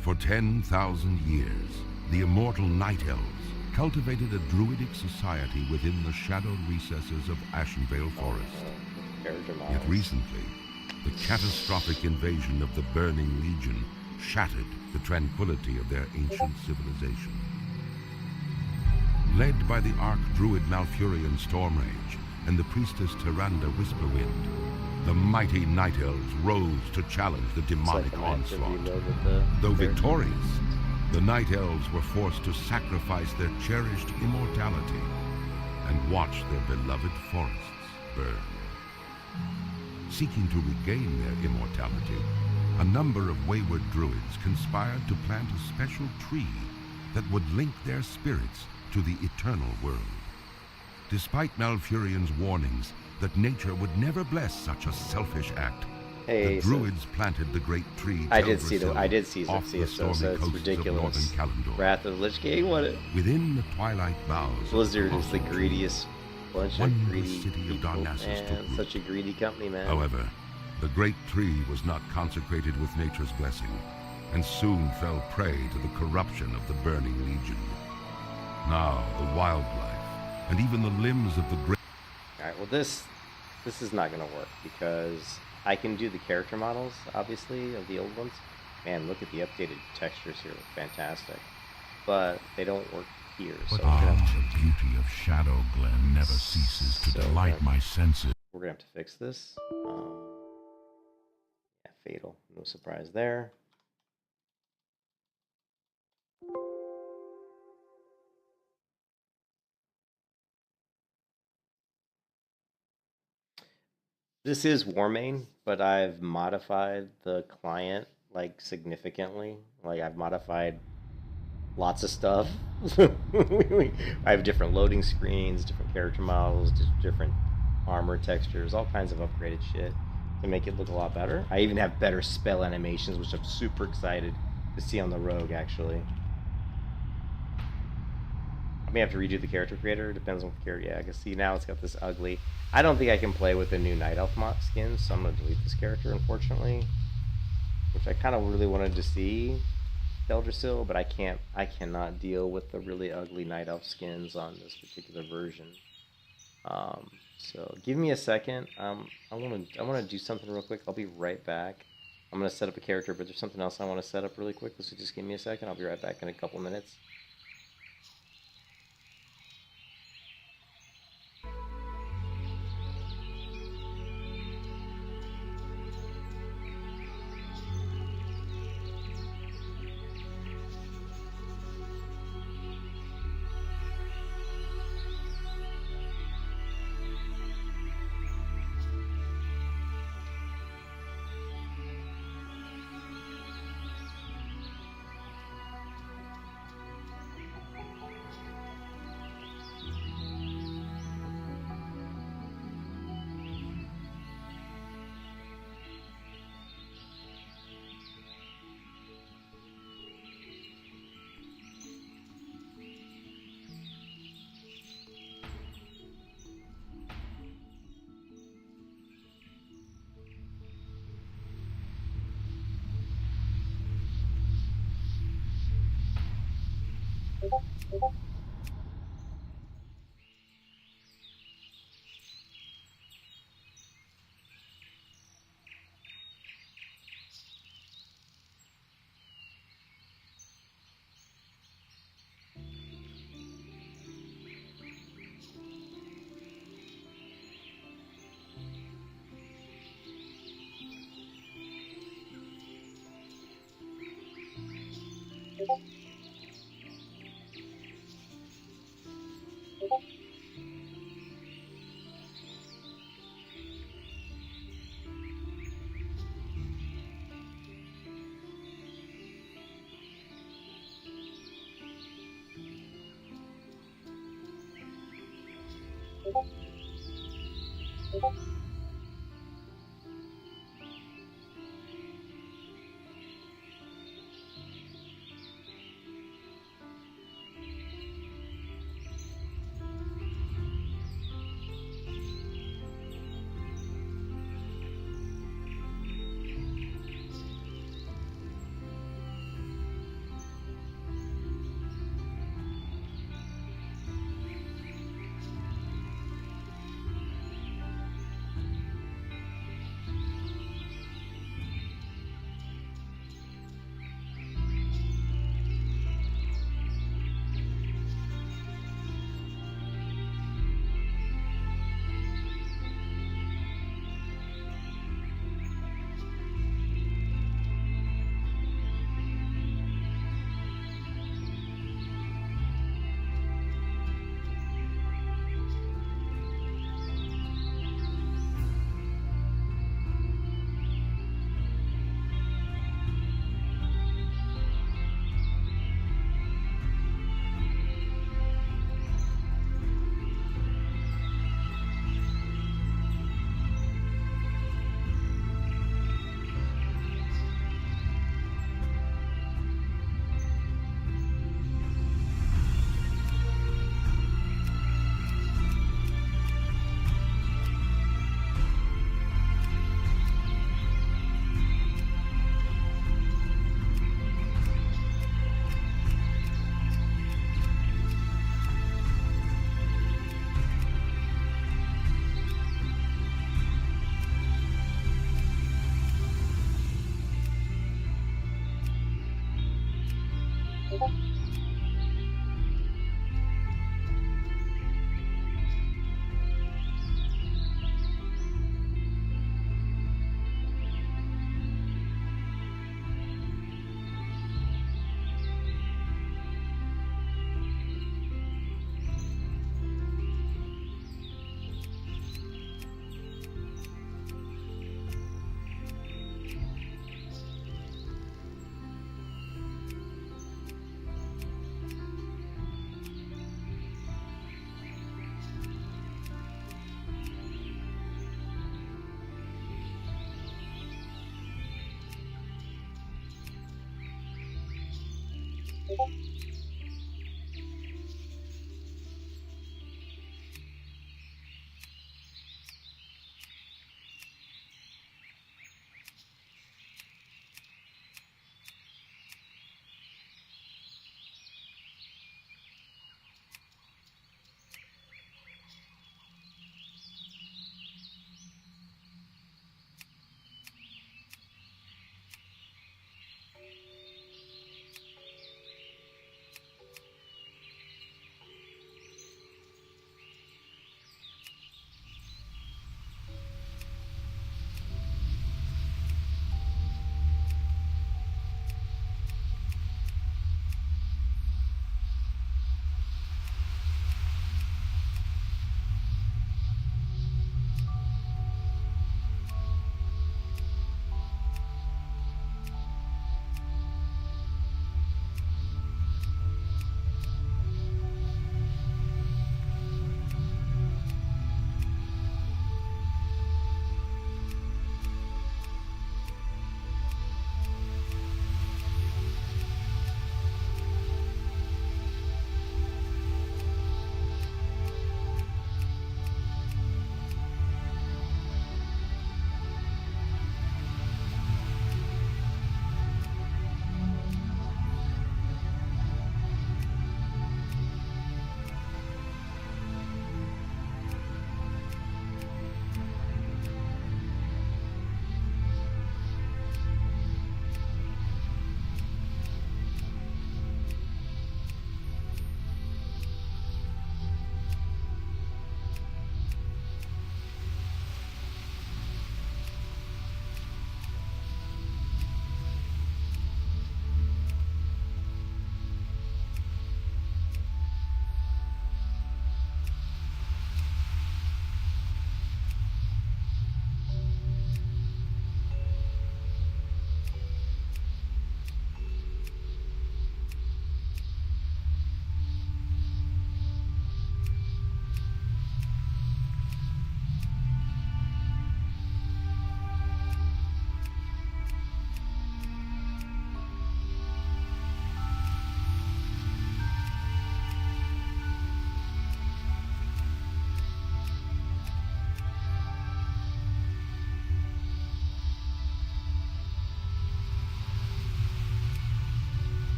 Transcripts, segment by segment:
For 10,000 years, the immortal Night Elves cultivated a druidic society within the shadowed recesses of Ashenvale Forest. Yet recently, the catastrophic invasion of the Burning Legion shattered the tranquility of their ancient civilization. Led by the Archdruid Malfurion Stormrage and the priestess Tyrande Whisperwind, the mighty Night Elves rose to challenge the demonic onslaught. Though victorious, the Night Elves were forced to sacrifice their cherished immortality and watch their beloved forests burn. Seeking to regain their immortality, a number of wayward druids conspired to plant a special tree that would link their spirits to the eternal world. Despite Malfurion's warnings that nature would never bless such a selfish act, the druids planted the great tree. I did see it, so it's ridiculous. Wrath of Lich King, what it? Within the twilight boughs, Blizzard is the greediest bunch of greedy city of Darnassus took root. Such a greedy company, man. However, the great tree was not consecrated with nature's blessing, and soon fell prey to the corruption of the Burning Legion. Now the wildlife and even the limbs of the great. Alright, well this is not gonna work because I can do the character models, obviously, of the old ones. Man, look at the updated textures here, fantastic. But they don't work here. So the beauty of Shadow Glen never ceases to delight my senses. We're gonna have to fix this. Yeah, fatal, no surprise there. This is Warmane, but I've modified the client like significantly. Like I've modified lots of stuff. I have different loading screens, different character models, just different armor textures, all kinds of upgraded shit to make it look a lot better. I even have better spell animations, which I'm super excited to see on the Rogue actually. I may have to redo the character creator, depends on what the character. Yeah, I can see now it's got this ugly. I don't think I can play with the new Night Elf mod skin, so I'm gonna delete this character, unfortunately. Which I kind of really wanted to see Eldrasil, but I cannot deal with the really ugly Night Elf skins on this particular version. So give me a second. I wanna do something real quick. I'll be right back. I'm gonna set up a character, but there's something else I want to set up really quick. So just give me a second. I'll be right back in a couple minutes.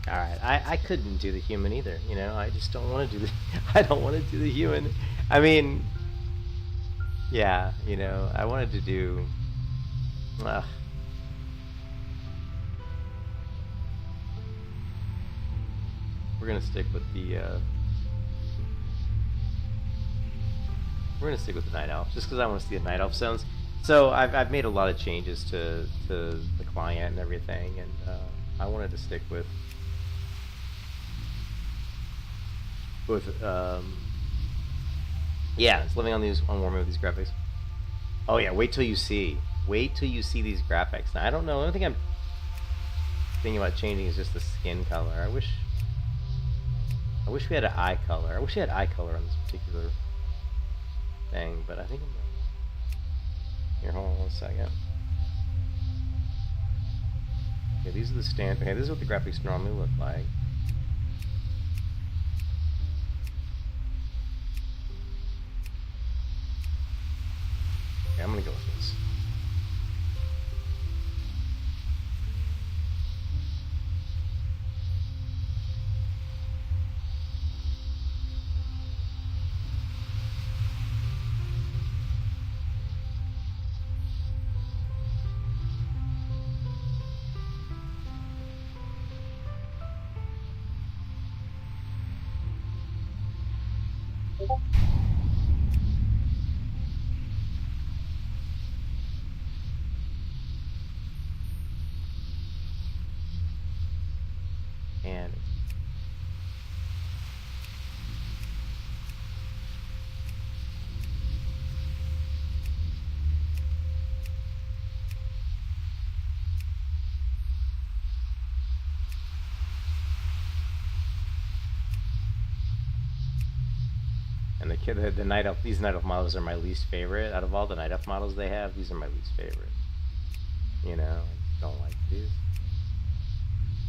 All right, I couldn't do the human either. You know, I just don't want to do the. I don't want to do the human. I mean, yeah, you know, I wanted to do. We're gonna stick with the. We're gonna stick with the night elf, just because I want to see the night elf sounds. So I've made a lot of changes to the client and everything, and I wanted to stick with yeah, it's living on warming with these graphics. Oh yeah, wait till you see these graphics. Now I don't know. The only thing I'm thinking about changing is just the skin color. I wish we had an eye color. I wish we had eye color on this particular thing, but I think I'm gonna... Here, hold on 1 second. Okay, these are the standard. Okay, this is what the graphics normally look like. Okay, I'm gonna go with this. And the night elf, these night elf models are my least favorite. Out of all the night elf models they have, these are my least favorite. You know, I don't like these.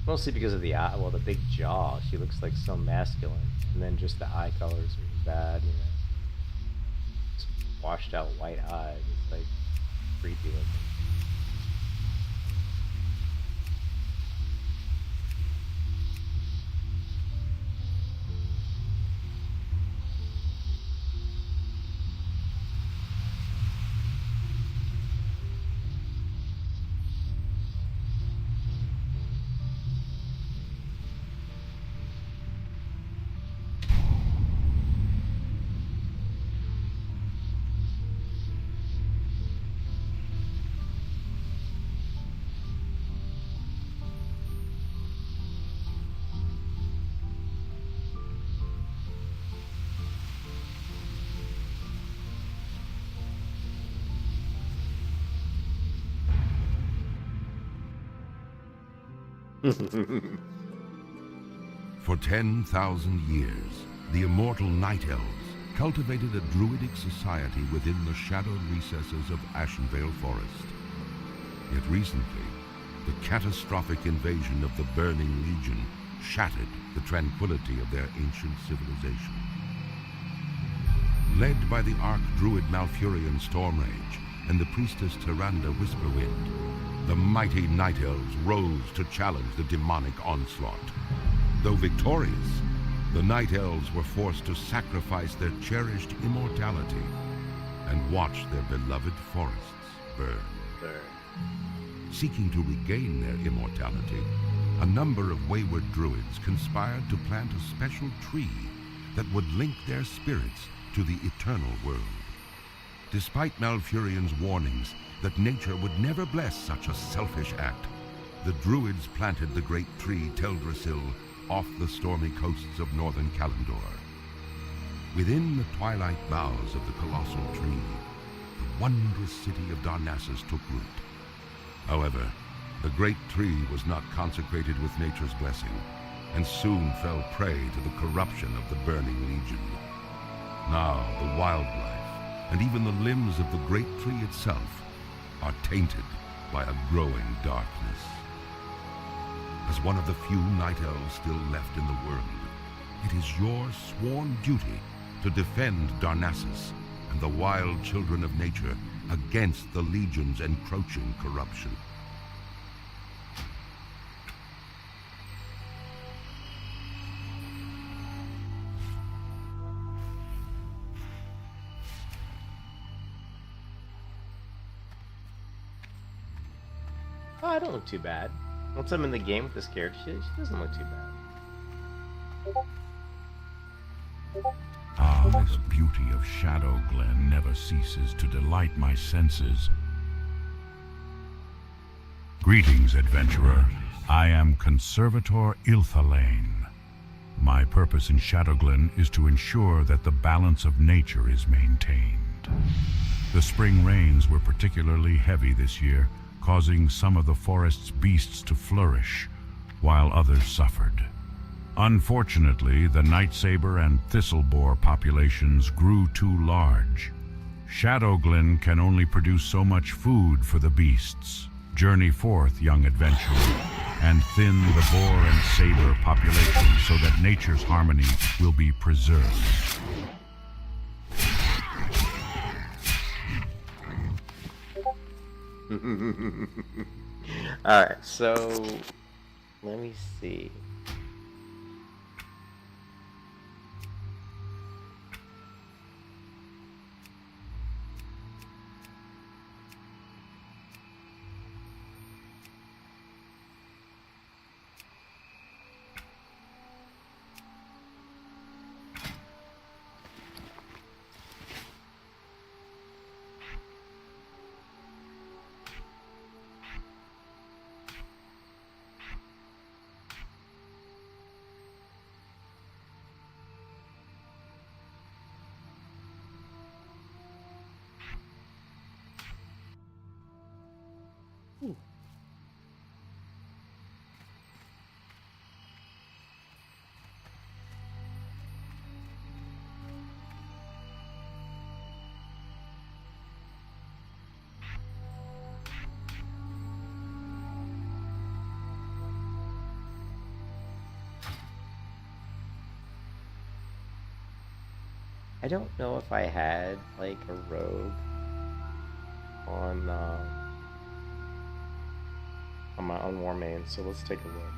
Mostly because of the eye, well, the big jaw. She looks like so masculine, and then just the eye colors are bad. You know, just washed out white eyes. It's like creepy looking. For 10,000 years, the immortal Night Elves cultivated a druidic society within the shadowed recesses of Ashenvale Forest. Yet recently, the catastrophic invasion of the Burning Legion shattered the tranquility of their ancient civilization. Led by the Archdruid Malfurion Stormrage and the priestess Tyrande Whisperwind, the mighty Night Elves rose to challenge the demonic onslaught. Though victorious, the Night Elves were forced to sacrifice their cherished immortality and watch their beloved forests burn. Seeking to regain their immortality, a number of wayward druids conspired to plant a special tree that would link their spirits to the eternal world. Despite Malfurion's warnings that nature would never bless such a selfish act, the druids planted the great tree Teldrassil off the stormy coasts of northern Kalimdor. Within the twilight boughs of the colossal tree, the wondrous city of Darnassus took root. However, the great tree was not consecrated with nature's blessing, and soon fell prey to the corruption of the Burning Legion. Now the wildlife, and even the limbs of the great tree itself, are tainted by a growing darkness. As one of the few Night Elves still left in the world, it is your sworn duty to defend Darnassus and the wild children of nature against the Legion's encroaching corruption. Oh, I don't look too bad. Once I'm in the game with this character, she doesn't look too bad. Ah, this beauty of Shadow Glen never ceases to delight my senses. Greetings, adventurer. I am Conservator Ilthalane. My purpose in Shadow Glen is to ensure that the balance of nature is maintained. The spring rains were particularly heavy this year, causing some of the forest's beasts to flourish, while others suffered. Unfortunately, the night saber and thistleboar populations grew too large. Shadow Glen can only produce so much food for the beasts. Journey forth, young adventurer, and thin the boar and saber populations so that nature's harmony will be preserved. Alright, so let me see. I don't know if I had like a rogue on my on Warmane, so let's take a look.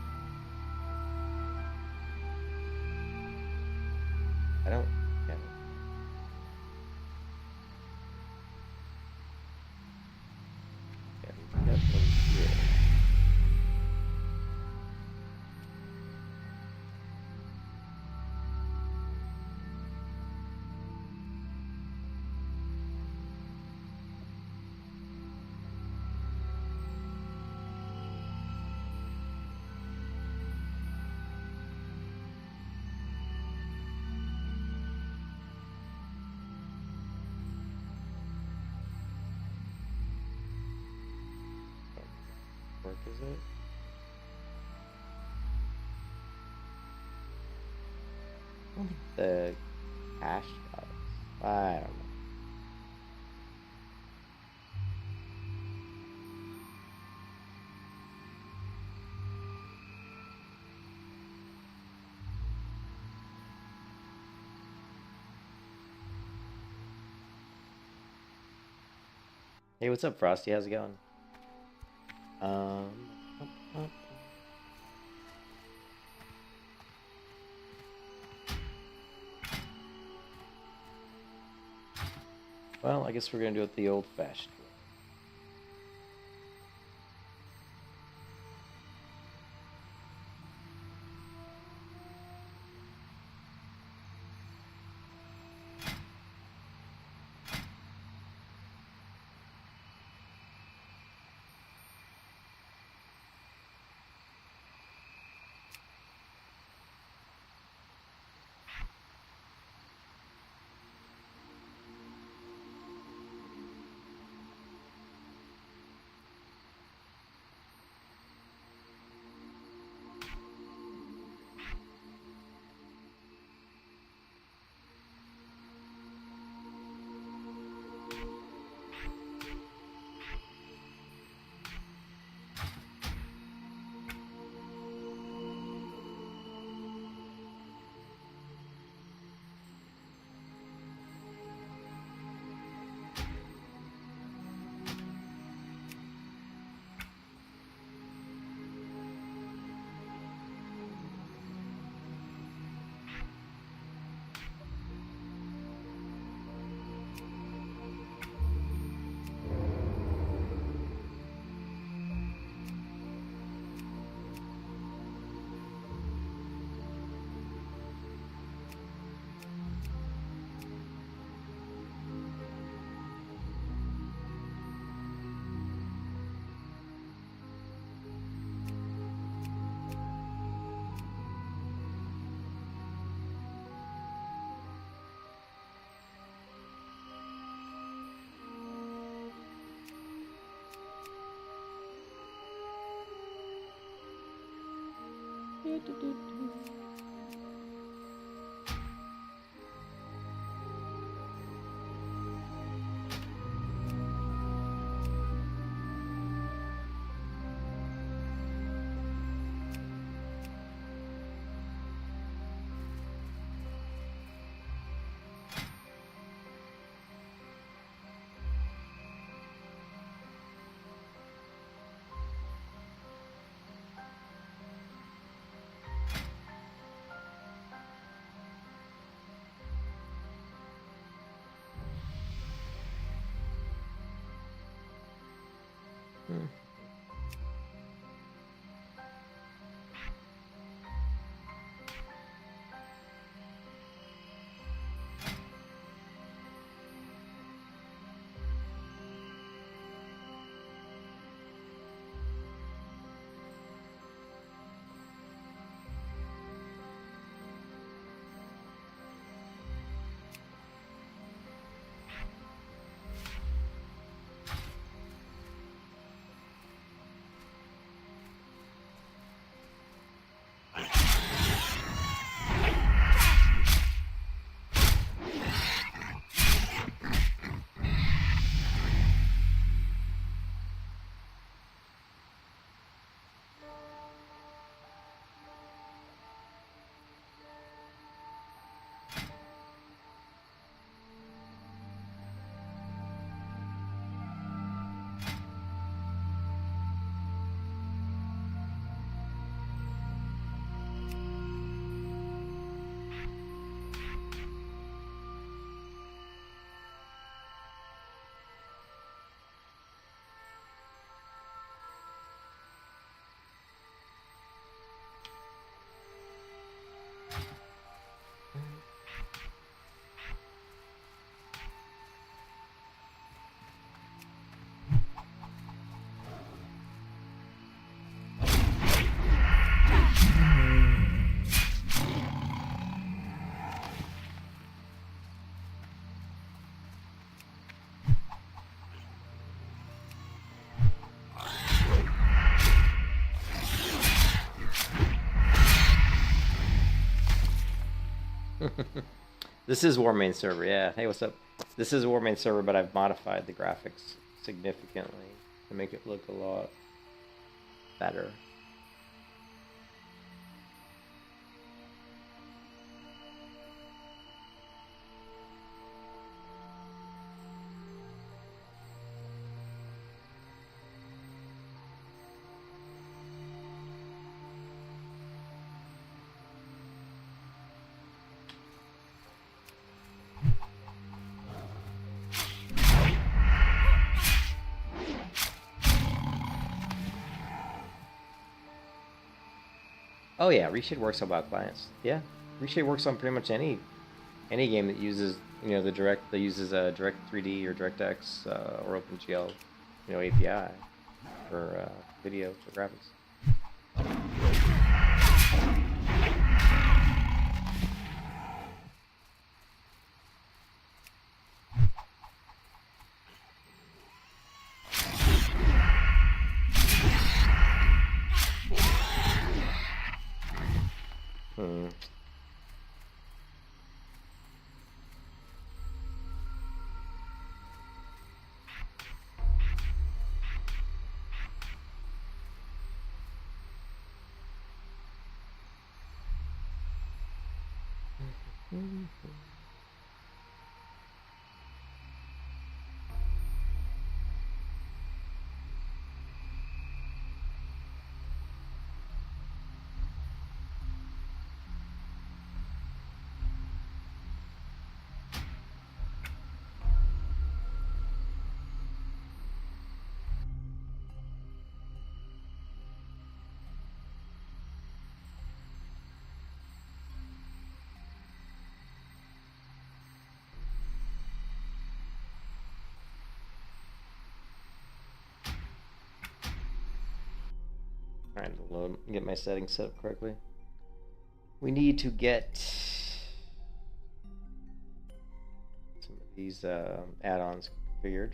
I don't. Yeah. Yeah, we got one here. Work is it? I don't think the cash does. I don't know. Hey, what's up, Frosty? How's it going? Um, Well, I guess we're gonna do it the old-fashioned way. This is Warmain server, yeah. Hey, what's up? This is Warmain server, but I've modified the graphics significantly to make it look a lot better. Oh yeah, Reshade works on web clients. Yeah, Reshade works on pretty much any game that uses that uses Direct 3D or DirectX or OpenGL API for video for graphics. Trying to load, get my settings set up correctly. We need to get some of these add-ons configured.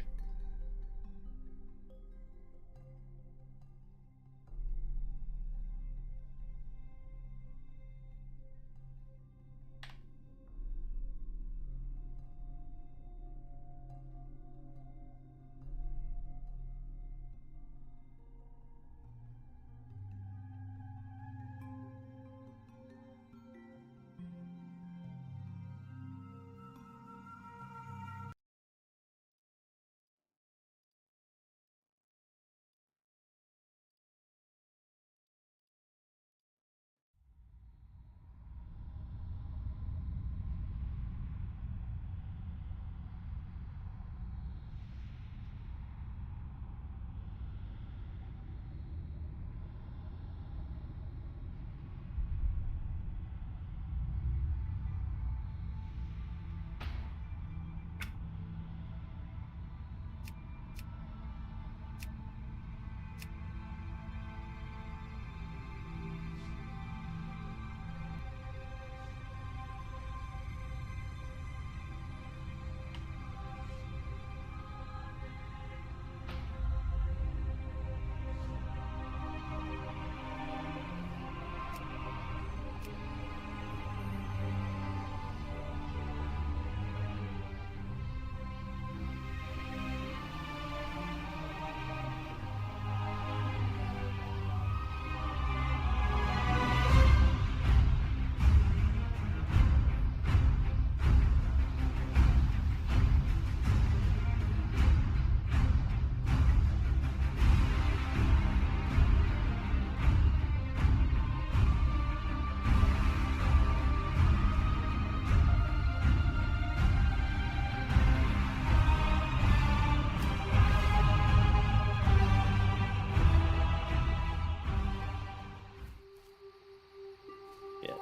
Shit.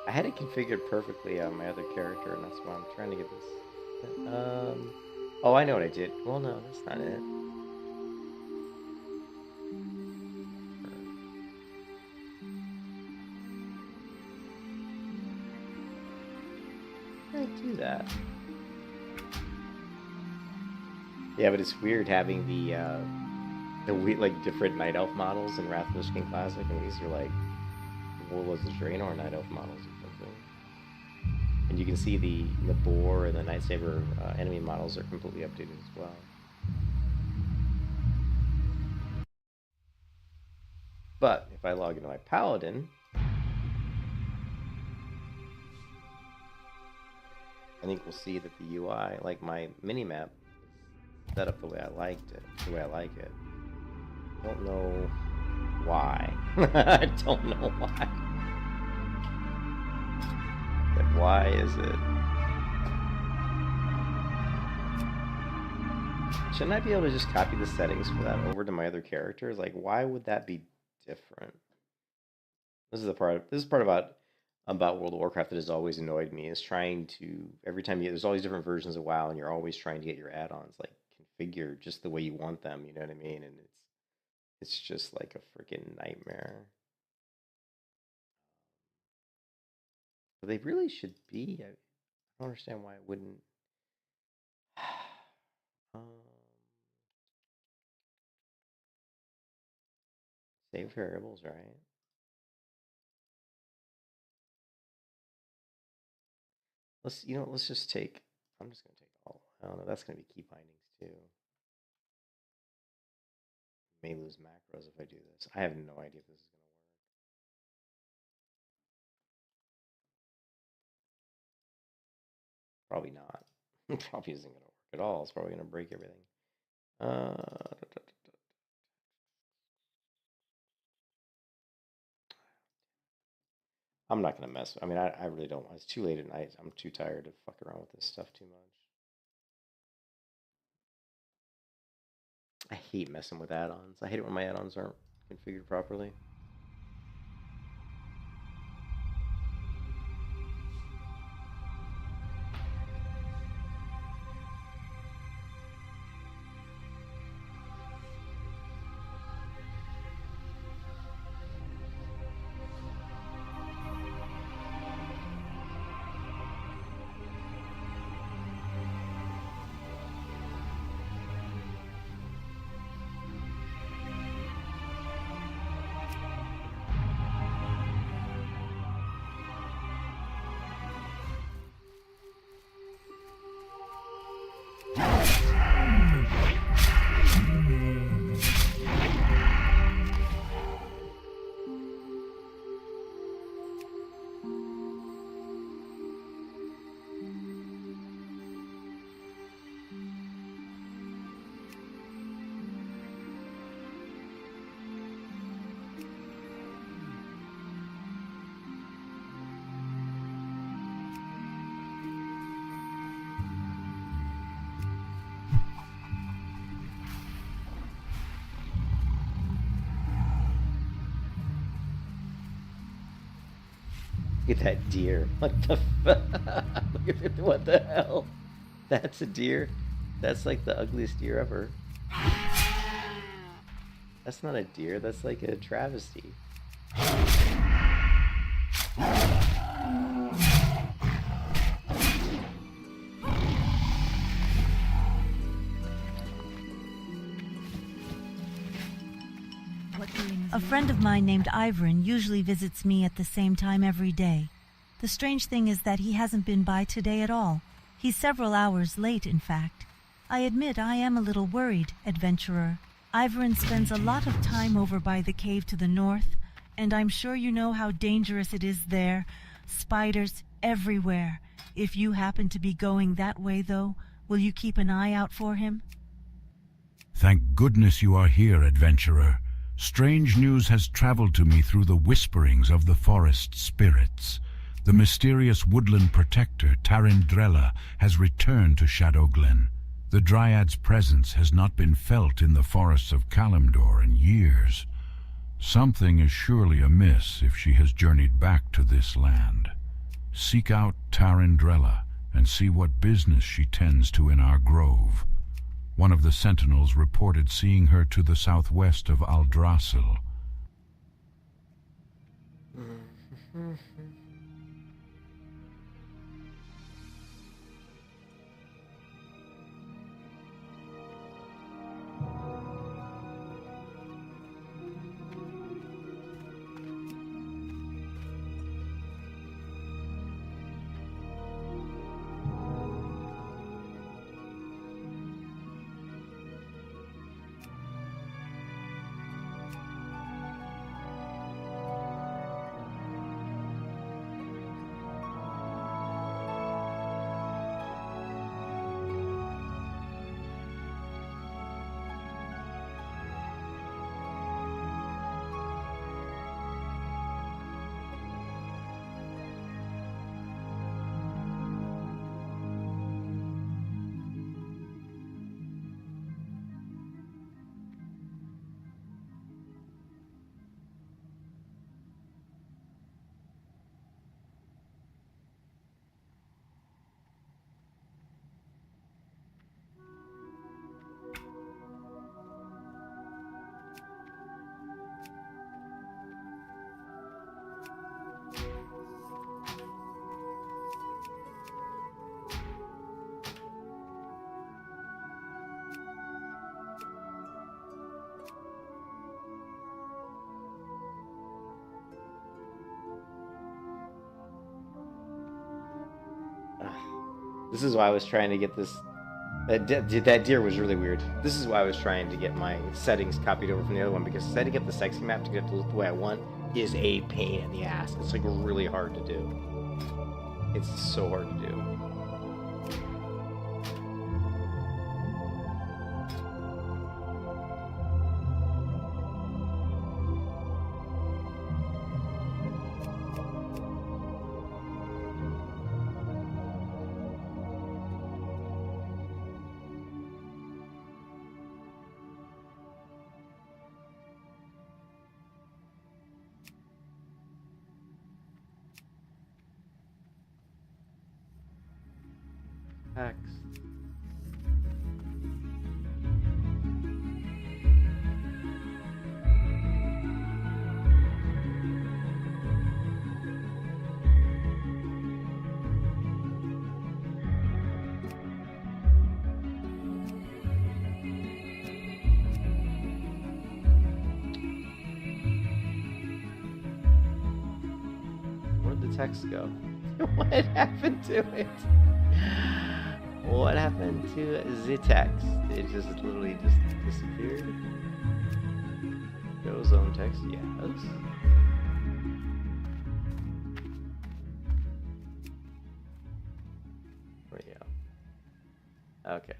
I had it configured perfectly on my other character, and that's why I'm trying to get this. Oh, I know what I did. Well, no, that's not it. I do that. Yeah, but it's weird having the like different Night Elf models in Wrath of the Lich King Classic, and these are like, what was the Draenor Night Elf models or something. And you can see the Boar and the Night Saber enemy models are completely updated as well. But if I log into my Paladin, I think we'll see that the UI, like my minimap, is set up the way I liked it, the way I like it. I don't know why. I don't know why. Like, why is it? Shouldn't I be able to just copy the settings for that over to my other characters? Like, why would that be different? This is the part. This is part about World of Warcraft that has always annoyed me. Is trying to every time there's all these different versions of WoW, and you're always trying to get your add-ons like configured just the way you want them. You know what I mean? And it's just like a freaking nightmare. But they really should be. I don't understand why it wouldn't. Save variables, right? Let's just take. I'm just gonna take all. I don't know. That's gonna be key bindings too. May lose macros if I do this. I have no idea if this is gonna work. Probably not. Probably isn't gonna work at all. It's probably gonna break everything. I'm not gonna mess. I mean, I really don't. It's too late at night. I'm too tired to fuck around with this stuff too much. I hate messing with add-ons. I hate it when my add-ons aren't configured properly. Look at that deer. What the fuck? Look at it. What the hell? That's a deer. That's like the ugliest deer ever. That's not a deer. That's like a travesty. A friend of mine named Ivrin usually visits me at the same time every day. The strange thing is that he hasn't been by today at all. He's several hours late, in fact. I admit I am a little worried, adventurer. Ivrin spends a lot of time over by the cave to the north, and I'm sure you know how dangerous it is there. Spiders everywhere. If you happen to be going that way, though, will you keep an eye out for him? Thank goodness you are here, adventurer. Strange news has traveled to me through the whisperings of the forest spirits. The mysterious woodland protector, Tarindrella, has returned to Shadowglen. The Dryad's presence has not been felt in the forests of Kalimdor in years. Something is surely amiss if she has journeyed back to this land. Seek out Tarindrella and see what business she tends to in our grove. One of the sentinels reported seeing her to the southwest of Aldrassil. This is why I was trying to get this. That deer was really weird. This is why I was trying to get my settings copied over from the other one, because setting up the sexy map to get it to look the way I want is a pain in the ass. It's like really hard to do. It's so hard to do. Text. Where'd the text go? What happened to it? What happened to the text? It just literally just disappeared. Show zone text, yes. Where you go? Okay.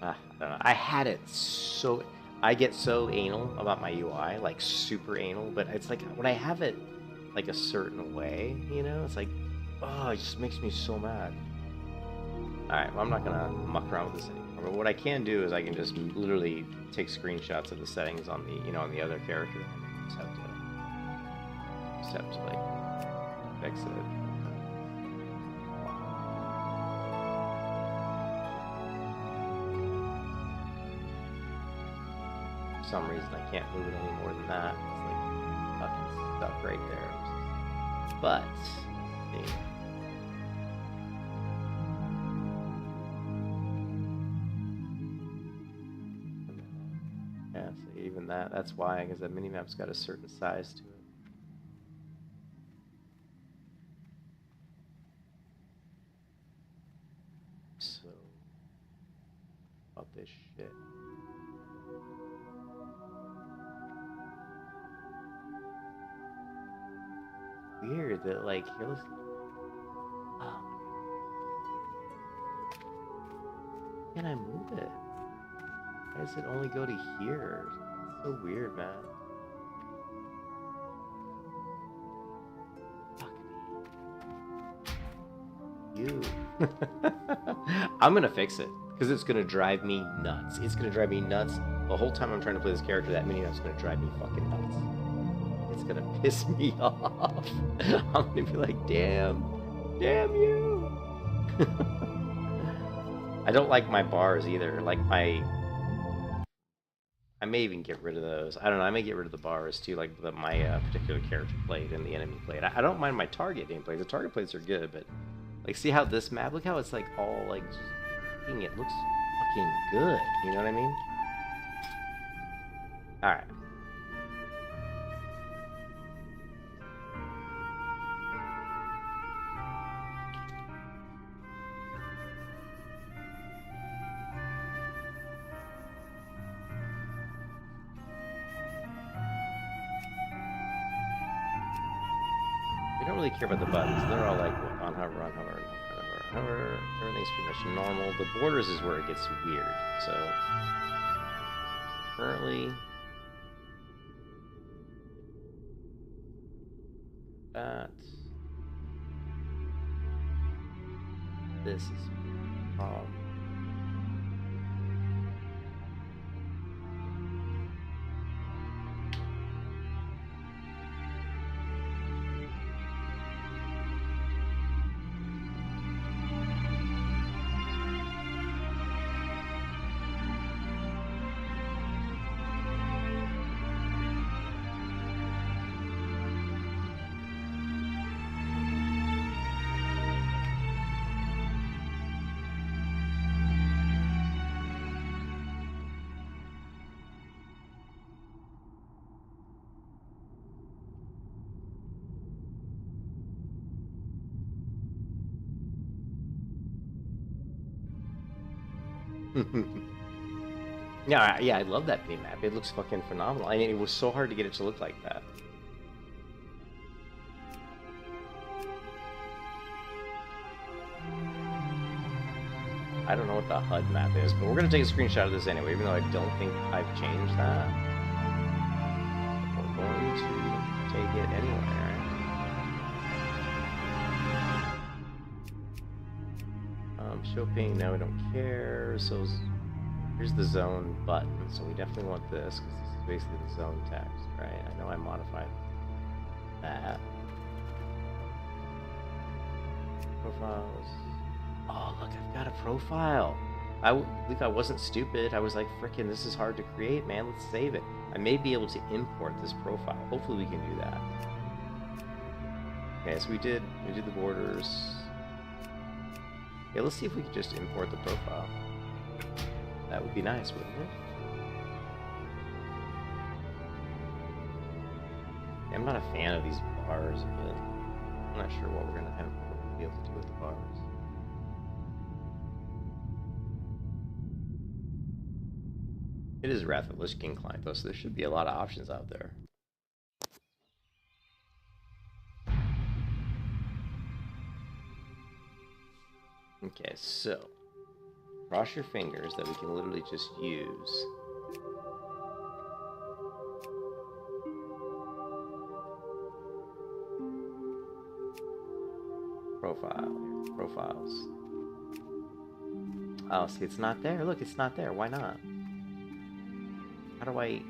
I don't know. I had it so. I get so anal about my UI, like super anal, but it's like when I have it like a certain way, you know, it's like, oh, it just makes me so mad. Alright, well, I'm not gonna muck around with this anymore, but what I can do is I can just literally take screenshots of the settings on the, you know, on the other character, and just have to like, fix it. For some reason I can't move it any more than that. It's like fucking stuck right there. But see. Yeah, so even that's why, because that minimap's got a certain size to it. So about this shit. Weird that, like, here, listen. Oh. Can I move it? Why does it only go to here? It's so weird, man. Fuck me. you. I'm gonna fix it because it's gonna drive me nuts. It's gonna drive me nuts the whole time I'm trying to play this character. That mini nut's gonna drive me fucking nuts. It's gonna piss me off. I'm gonna be like, damn you. I don't like my bars either. Like I may even get rid of those. I don't know. I may get rid of the bars too, like my particular character plate and the enemy plate. I don't mind my target gameplay. The target plates are good, but like, see how this map? Look how it's like all like, just, it looks fucking good. You know what I mean? All right. We don't really care about the buttons. They're all like on hover, on hover, on hover, on hover. Everything's pretty much normal. The borders is where it gets weird. So currently, that this is a problem. Yeah, I love that mini map. It looks fucking phenomenal. I mean, it was so hard to get it to look like that. I don't know what the HUD map is, but we're gonna take a screenshot of this anyway, even though I don't think I've changed that. We're going to take it anyway, right? Show ping, no, we don't care. So here's the zone button, so we definitely want this, because this is basically the zone text, right? I know I modified that. Profiles. Oh, look, I've got a profile. I wasn't stupid. I was like, frickin', this is hard to create, man. Let's save it. I may be able to import this profile. Hopefully we can do that. Okay, so we did the borders. Yeah, let's see if we could just import the profile. That would be nice, wouldn't it? Yeah, I'm not a fan of these bars, but I'm not sure what we're gonna be able to do with the bars. It is Wrath of the Lich King client though, so there should be a lot of options out there. Okay, so cross your fingers that we can literally just use profiles. Oh, see, it's not there. Look, it's not there. Why not? How do I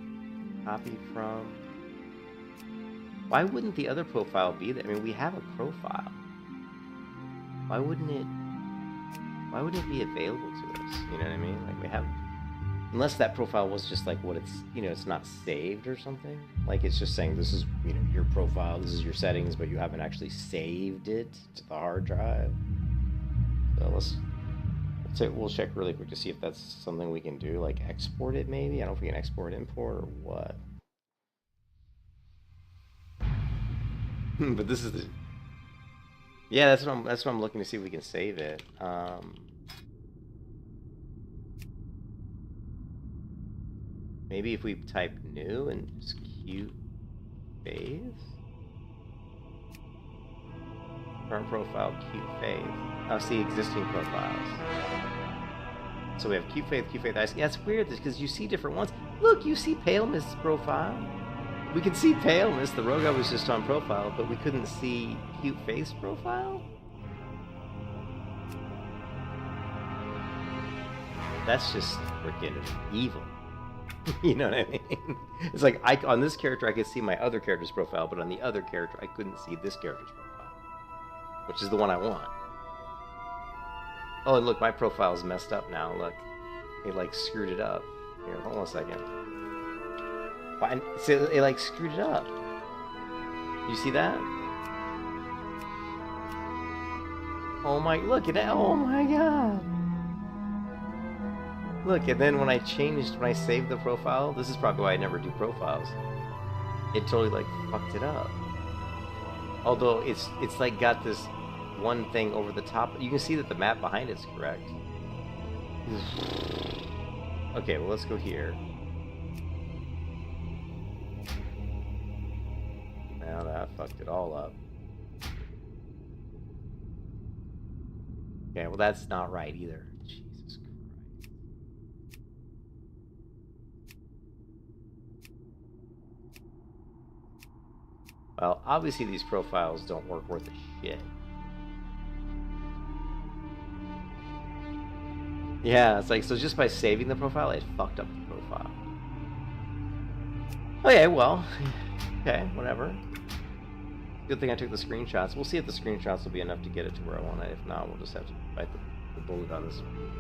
copy from? Why wouldn't the other profile be there? I mean, we have a profile. Why wouldn't it be available to us? You know what I mean? Like, we have, unless that profile was just like what it's, you know, it's not saved or something. Like, it's just saying this is, you know, your profile, this is your settings, but you haven't actually saved it to the hard drive. So we'll check really quick to see if that's something we can do, like export it maybe. I don't know if we can export, import, or what. But this is the, yeah, that's what I'm looking to see if we can save it. Maybe if we type new and just cute faith. Current profile, cute faith. Oh, see existing profiles. So we have cute faith, ice. Yeah, it's weird because you see different ones. Look, you see Pale Mist's profile. We could see Pale Mist. The Rogue was just on profile, but we couldn't see cute face profile. that's just freaking evil. You know what I mean? It's like on this character I could see my other character's profile, but on the other character I couldn't see this character's profile, which is the one I want. Oh, and look, my profile's messed up now. Look, it like screwed it up. Here, hold on a second. Why? See, it like screwed it up. You see that? Oh my! Look at that! Oh my god! Look, and then when I saved the profile, this is probably why I never do profiles. It totally like fucked it up. Although it's like got this one thing over the top. You can see that the map behind it's correct. Okay, well let's go here. Now that fucked it all up. Okay, well that's not right either. Jesus Christ. Well, obviously these profiles don't work worth a shit. Yeah, it's like, so just by saving the profile, it fucked up the profile. Okay, well, okay, whatever. Good thing I took the screenshots. We'll see if the screenshots will be enough to get it to where I want it. If not, we'll just have to bite the bullet on this one.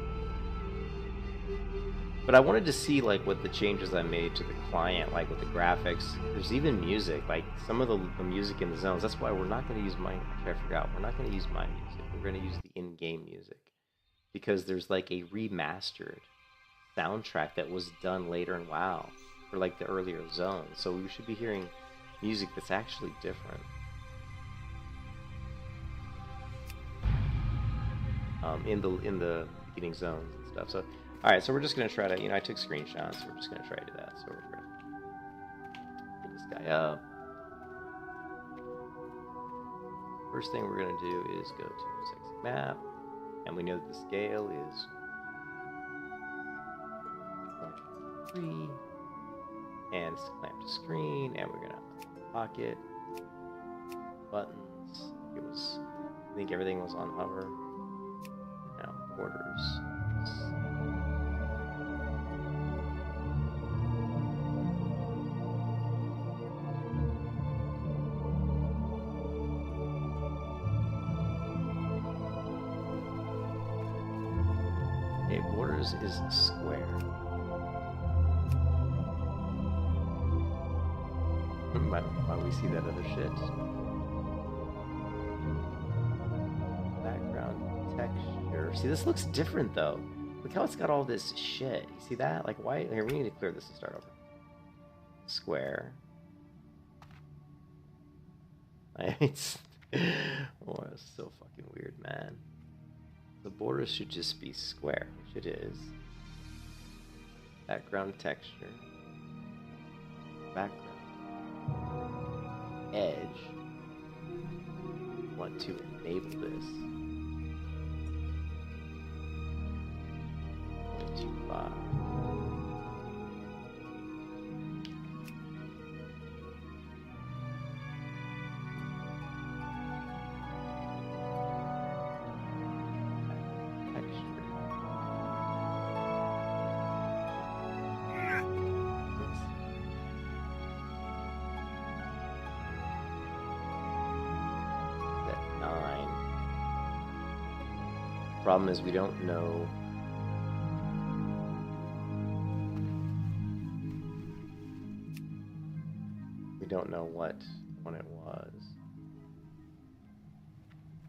But I wanted to see like what the changes I made to the client, like with the graphics. There's even music, like some of the music in the zones. That's why we're not going to use my, I forgot, we're not going to use my music. We're going to use the in-game music. Because there's like a remastered soundtrack that was done later in WoW for like the earlier zones. So we should be hearing music that's actually different. In the beginning zones and stuff. So, all right, so we're just gonna try to, I took screenshots. We're just gonna try to do that. So we're gonna pull this guy up. First thing we're gonna do is go to sexy map, and we know that the scale is 1:3, and it's clamped to screen, and we're gonna pocket buttons. It was, I think everything was on hover. Now borders. Okay, borders is square. I don't know why we see that other shit. Background texture. See, this looks different though. Look how it's got all this shit. You see that? Like, why? Here, we need to clear this and start over. Square. It's oh, it's so fucking weird, man. The borders should just be square, which it is. Background texture. Background. Edge. Want to enable this. 0.25. Problem is we don't know what one it was.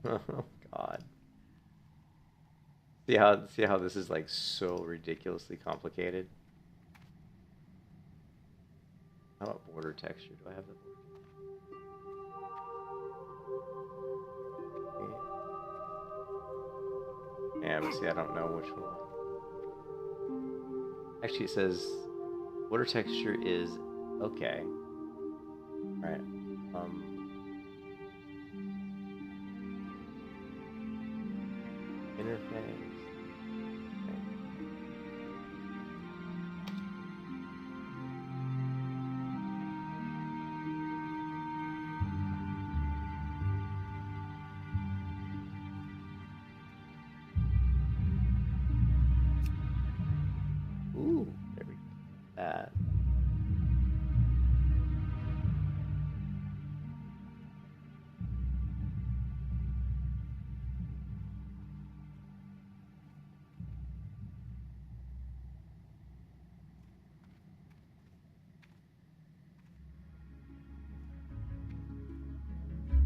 Oh god. See how this is like so ridiculously complicated? How about border texture? Do I have the border? Yeah, but see, I don't know which one. Actually, it says border texture is okay. Right. Interface. Ooh, there we go. That.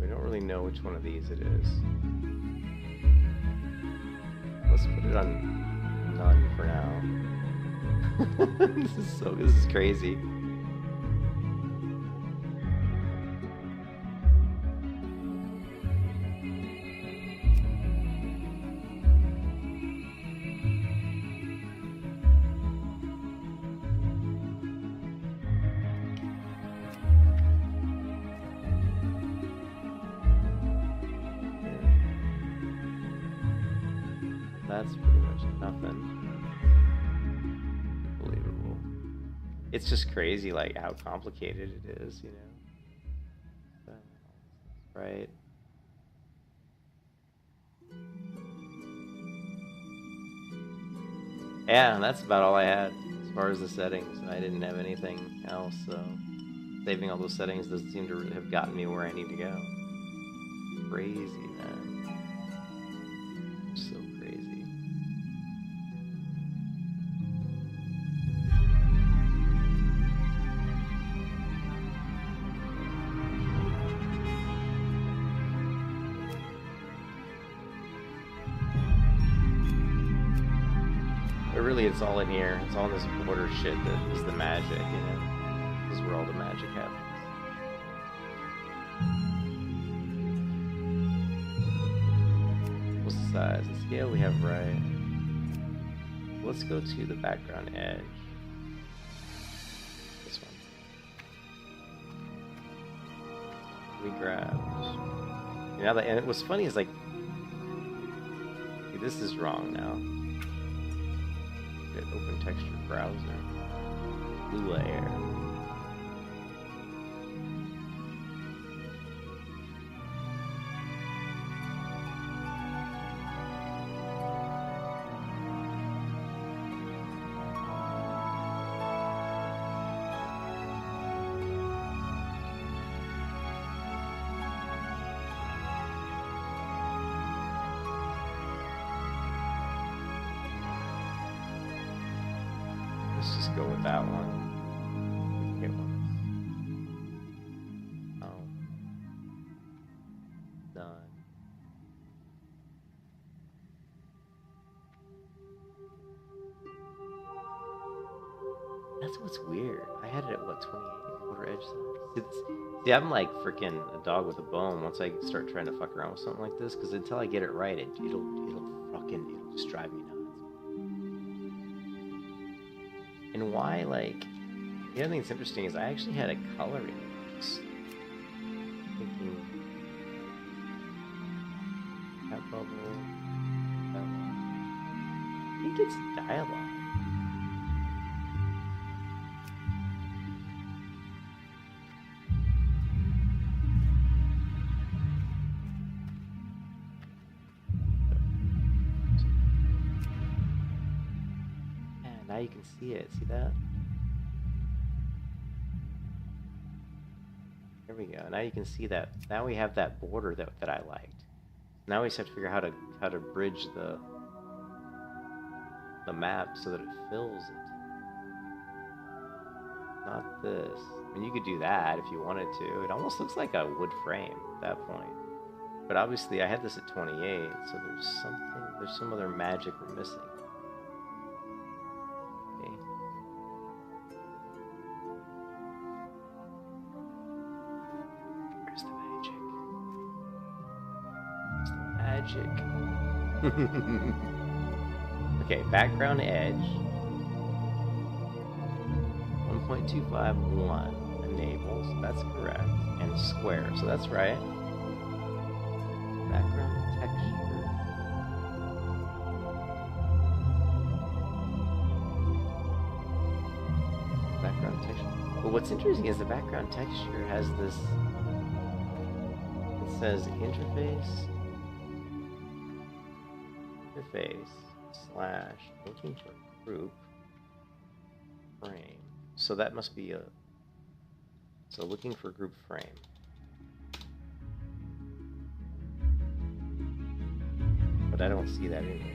We don't really know which one of these it is. Let's put it on none for now. This is crazy. That's pretty much nothing. Unbelievable. It's just crazy, like, how complicated it is, you know? Right? Yeah, and that's about all I had as far as the settings. I didn't have anything else, so saving all those settings doesn't seem to have gotten me where I need to go. Crazy, man. So crazy. But really, it's all in here. It's all in this border shit that is the magic, you know? This is where all the magic happens. What's the size? The scale we have right. Let's go to the background edge. This one. We grabbed. Now that, and what's funny is like, see, this is wrong now. Open texture browser. Blue layer. Let's just go with that one. Get one. Oh. Done. That's what's weird. I had it at what, 28 quarter edge size? See, I'm like freaking a dog with a bone once I start trying to fuck around with something like this, because until I get it right, it'll just drive me nuts. And why, like, the other thing that's interesting is I actually had a coloring box. Thinking that bubble, that one. I think it's dialogue. Now you can see it. See that? There we go. Now you can see that. Now we have that border that I liked. Now we just have to figure out how to bridge the map so that it fills it. Not this. I mean, you could do that if you wanted to. It almost looks like a wood frame at that point. But obviously, I had this at 28, so there's some other magic we're missing. Okay, background edge 1.251 enables, that's correct, and square, so that's right. Background texture. Background texture. But what's interesting is the background texture has this, it says interface / looking for group. frame. So that must be a... So looking for group frame. But I don't see that anywhere.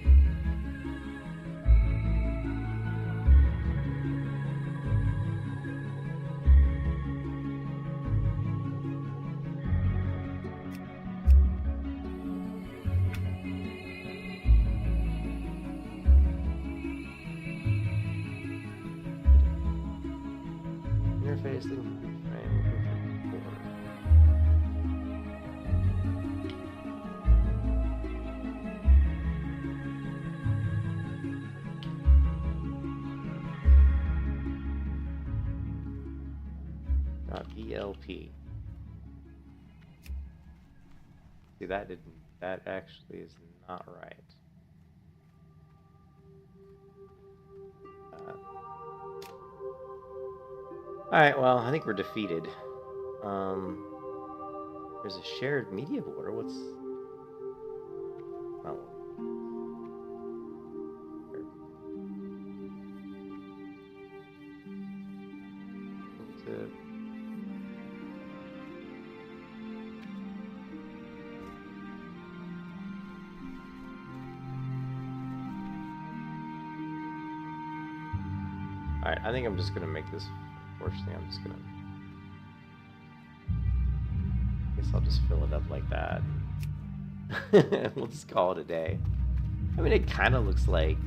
Interface, looking for group frame, looking for border. .blp. See, that actually is not right. Alright, well, I think we're defeated. There's a shared media border. What's... Oh. What's it? Alright, I think I'm just gonna make this... Unfortunately, I'm just gonna... I guess I'll just fill it up like that. We'll just call it a day. I mean, it kind of looks like...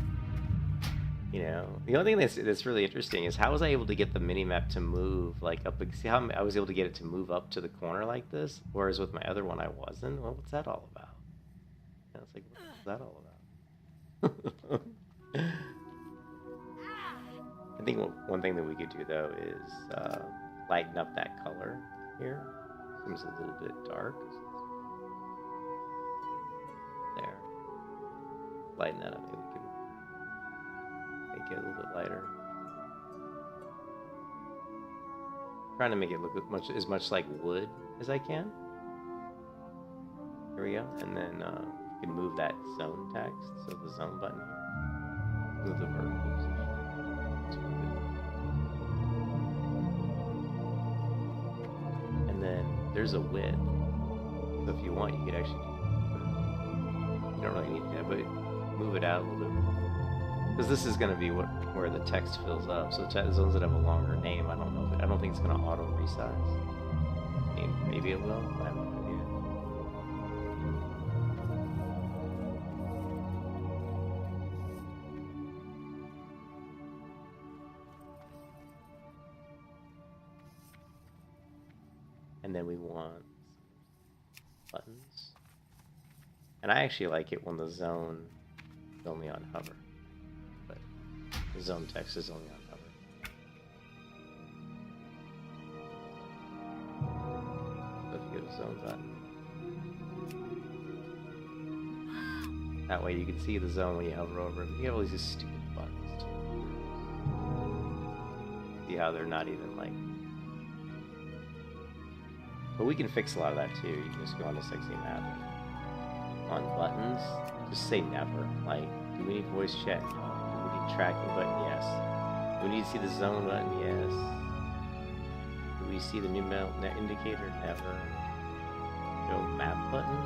You know... The only thing that's really interesting is how was I able to get the mini-map to move, like, up... See how I was able to get it to move up to the corner like this? Whereas with my other one, I wasn't? Well, what's that all about? I was like, what's that all about? I think one thing that we could do, though, is lighten up that color here. Seems a little bit dark. There. Lighten that up. Maybe we can make it a little bit lighter. Trying to make it look as much like wood as I can. Here we go. And then we can move that zone text. So the zone button here. Move the vertical position. And then there's a width. So if you want, you could actually you don't really need to, but move it out a little bit. Because this is going to be where the text fills up. So the zones that have a longer name, I don't know. I don't think it's going to auto resize. I mean, maybe it will. I have no idea. And then we want buttons. And I actually like it when the zone is only on hover. But the zone text is only on hover. So if you go to zone button. That way you can see the zone when you hover over it. You have all these stupid buttons too. See how they're not even like... But we can fix a lot of that too. You can just go on to sexy map. On buttons, just say never. Like, do we need voice chat? No. Do we need tracking button? Yes. Do we need to see the zone button? Yes. Do we see the new net indicator? Never. Show map button?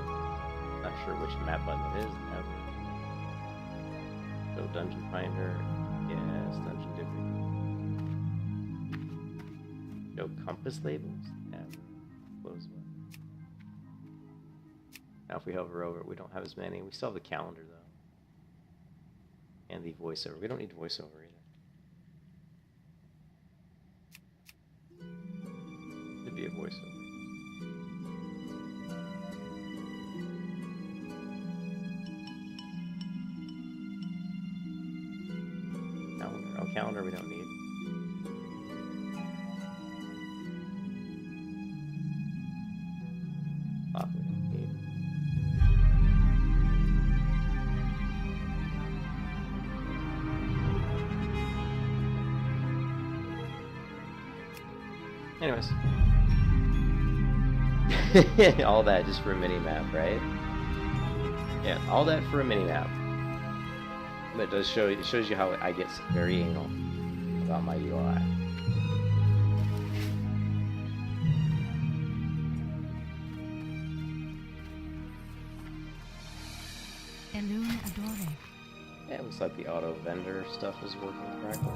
Not sure which map button it is. Never. Show dungeon finder? Yes. Dungeon difficulty. Show compass labels? Never. Close one. Now if we hover over it, we don't have as many. We still have the calendar though. And the voiceover. We don't need voiceover either. Could be a voiceover. Calendar. Oh, calendar we don't need. Clock we don't need. Anyways. All that just for a mini-map, right? Yeah, all that for a mini-map. But it does show, it shows you how I get very anal about my UI. Yeah, it looks like the auto vendor stuff is working correctly.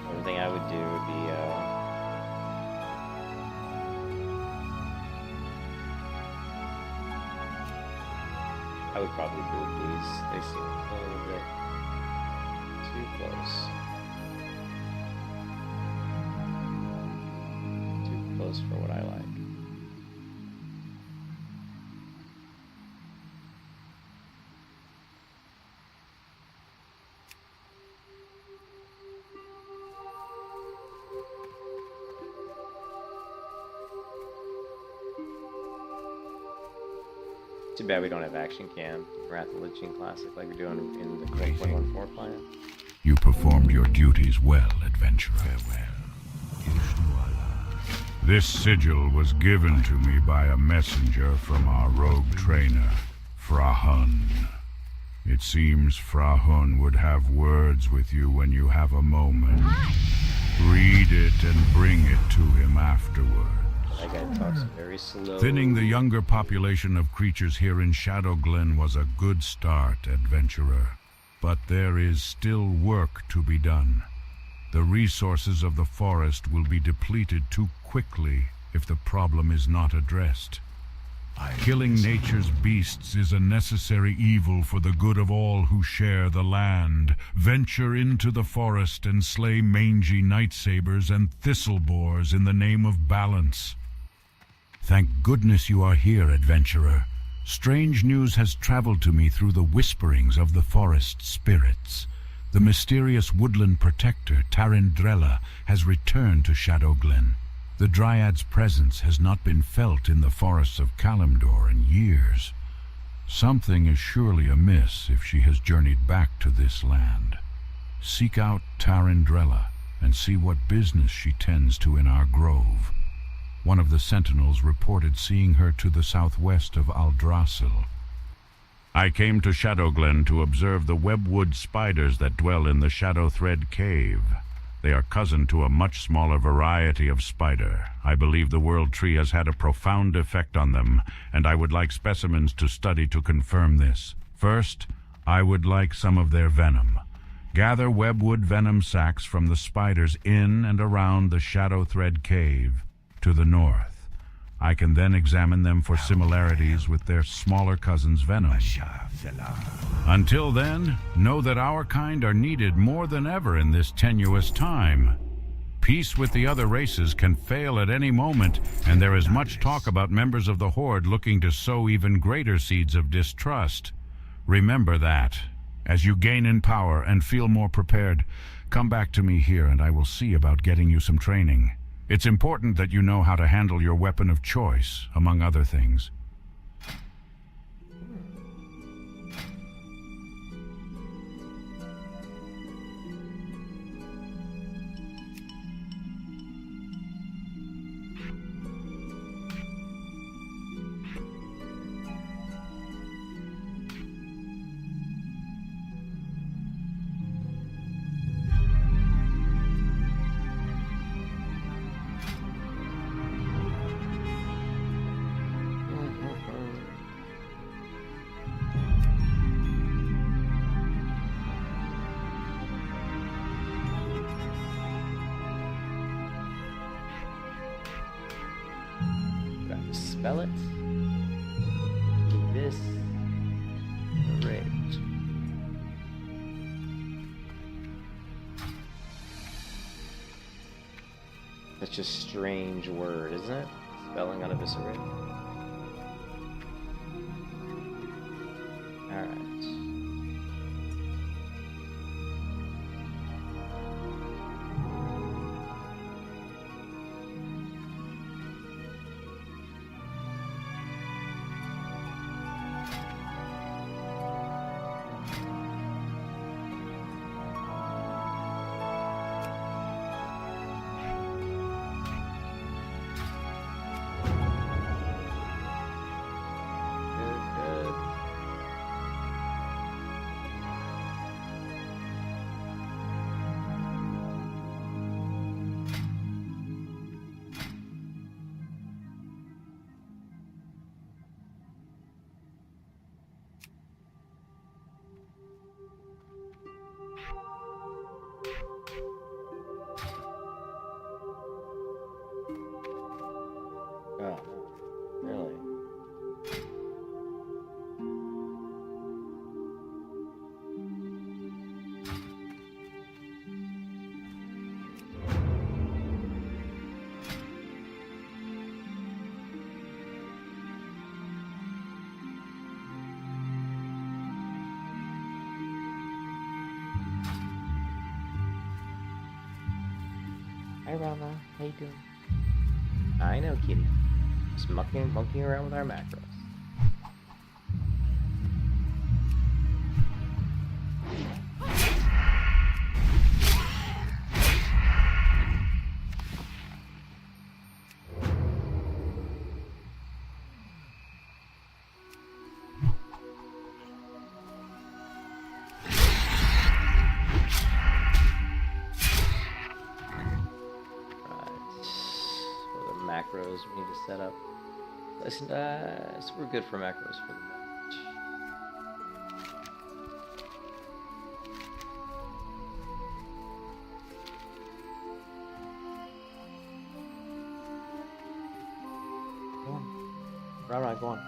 One thing I would do would be I would probably move these. They seem a little bit too close. Too close for what I like. Too bad we don't have Action Cam, Wrath of Lich Classic like we're doing in the 1.14 plan. You performed your duties well, adventurer. Farewell. This sigil was given to me by a messenger from our rogue trainer, Frahun. It seems Frahun would have words with you when you have a moment. Read it and bring it to him afterwards. That guy talks very slow. Thinning the younger population of creatures here in Shadowglen was a good start, adventurer. But there is still work to be done. The resources of the forest will be depleted too quickly if the problem is not addressed. Killing nature's beasts is a necessary evil for the good of all who share the land. Venture into the forest and slay mangy nightsabers and thistleboars in the name of balance. Thank goodness you are here, adventurer. Strange news has traveled to me through the whisperings of the forest spirits. The mysterious woodland protector, Tarindrella, has returned to Shadowglen. The Dryad's presence has not been felt in the forests of Kalimdor in years. Something is surely amiss if she has journeyed back to this land. Seek out Tarindrella and see what business she tends to in our grove. One of the sentinels reported seeing her to the southwest of Aldrassil. I came to Shadowglen to observe the webwood spiders that dwell in the Shadowthread Cave. They are cousin to a much smaller variety of spider. I believe the World Tree has had a profound effect on them, and I would like specimens to study to confirm this. First, I would like some of their venom. Gather webwood venom sacs from the spiders in and around the Shadowthread Cave to the north. I can then examine them for similarities with their smaller cousins' venom. Until then, know that our kind are needed more than ever in this tenuous time. Peace with the other races can fail at any moment, and there is much talk about members of the Horde looking to sow even greater seeds of distrust. Remember that. As you gain in power and feel more prepared, come back to me here and I will see about getting you some training. It's important that you know how to handle your weapon of choice, among other things. Spell it. This rage. Such a strange word, isn't it? Spelling on eviscerate. Alright. Really? Hi, Rama. How you doing? I know, kitty. Just monkeying around with our macros. Macros we need to set up. Listen, so we're good for macros for the moment. Go on. Right, go on.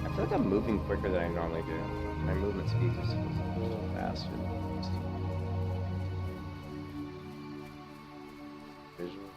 I feel like I'm moving quicker than I normally do. My movement speed just feels a little faster. Visual.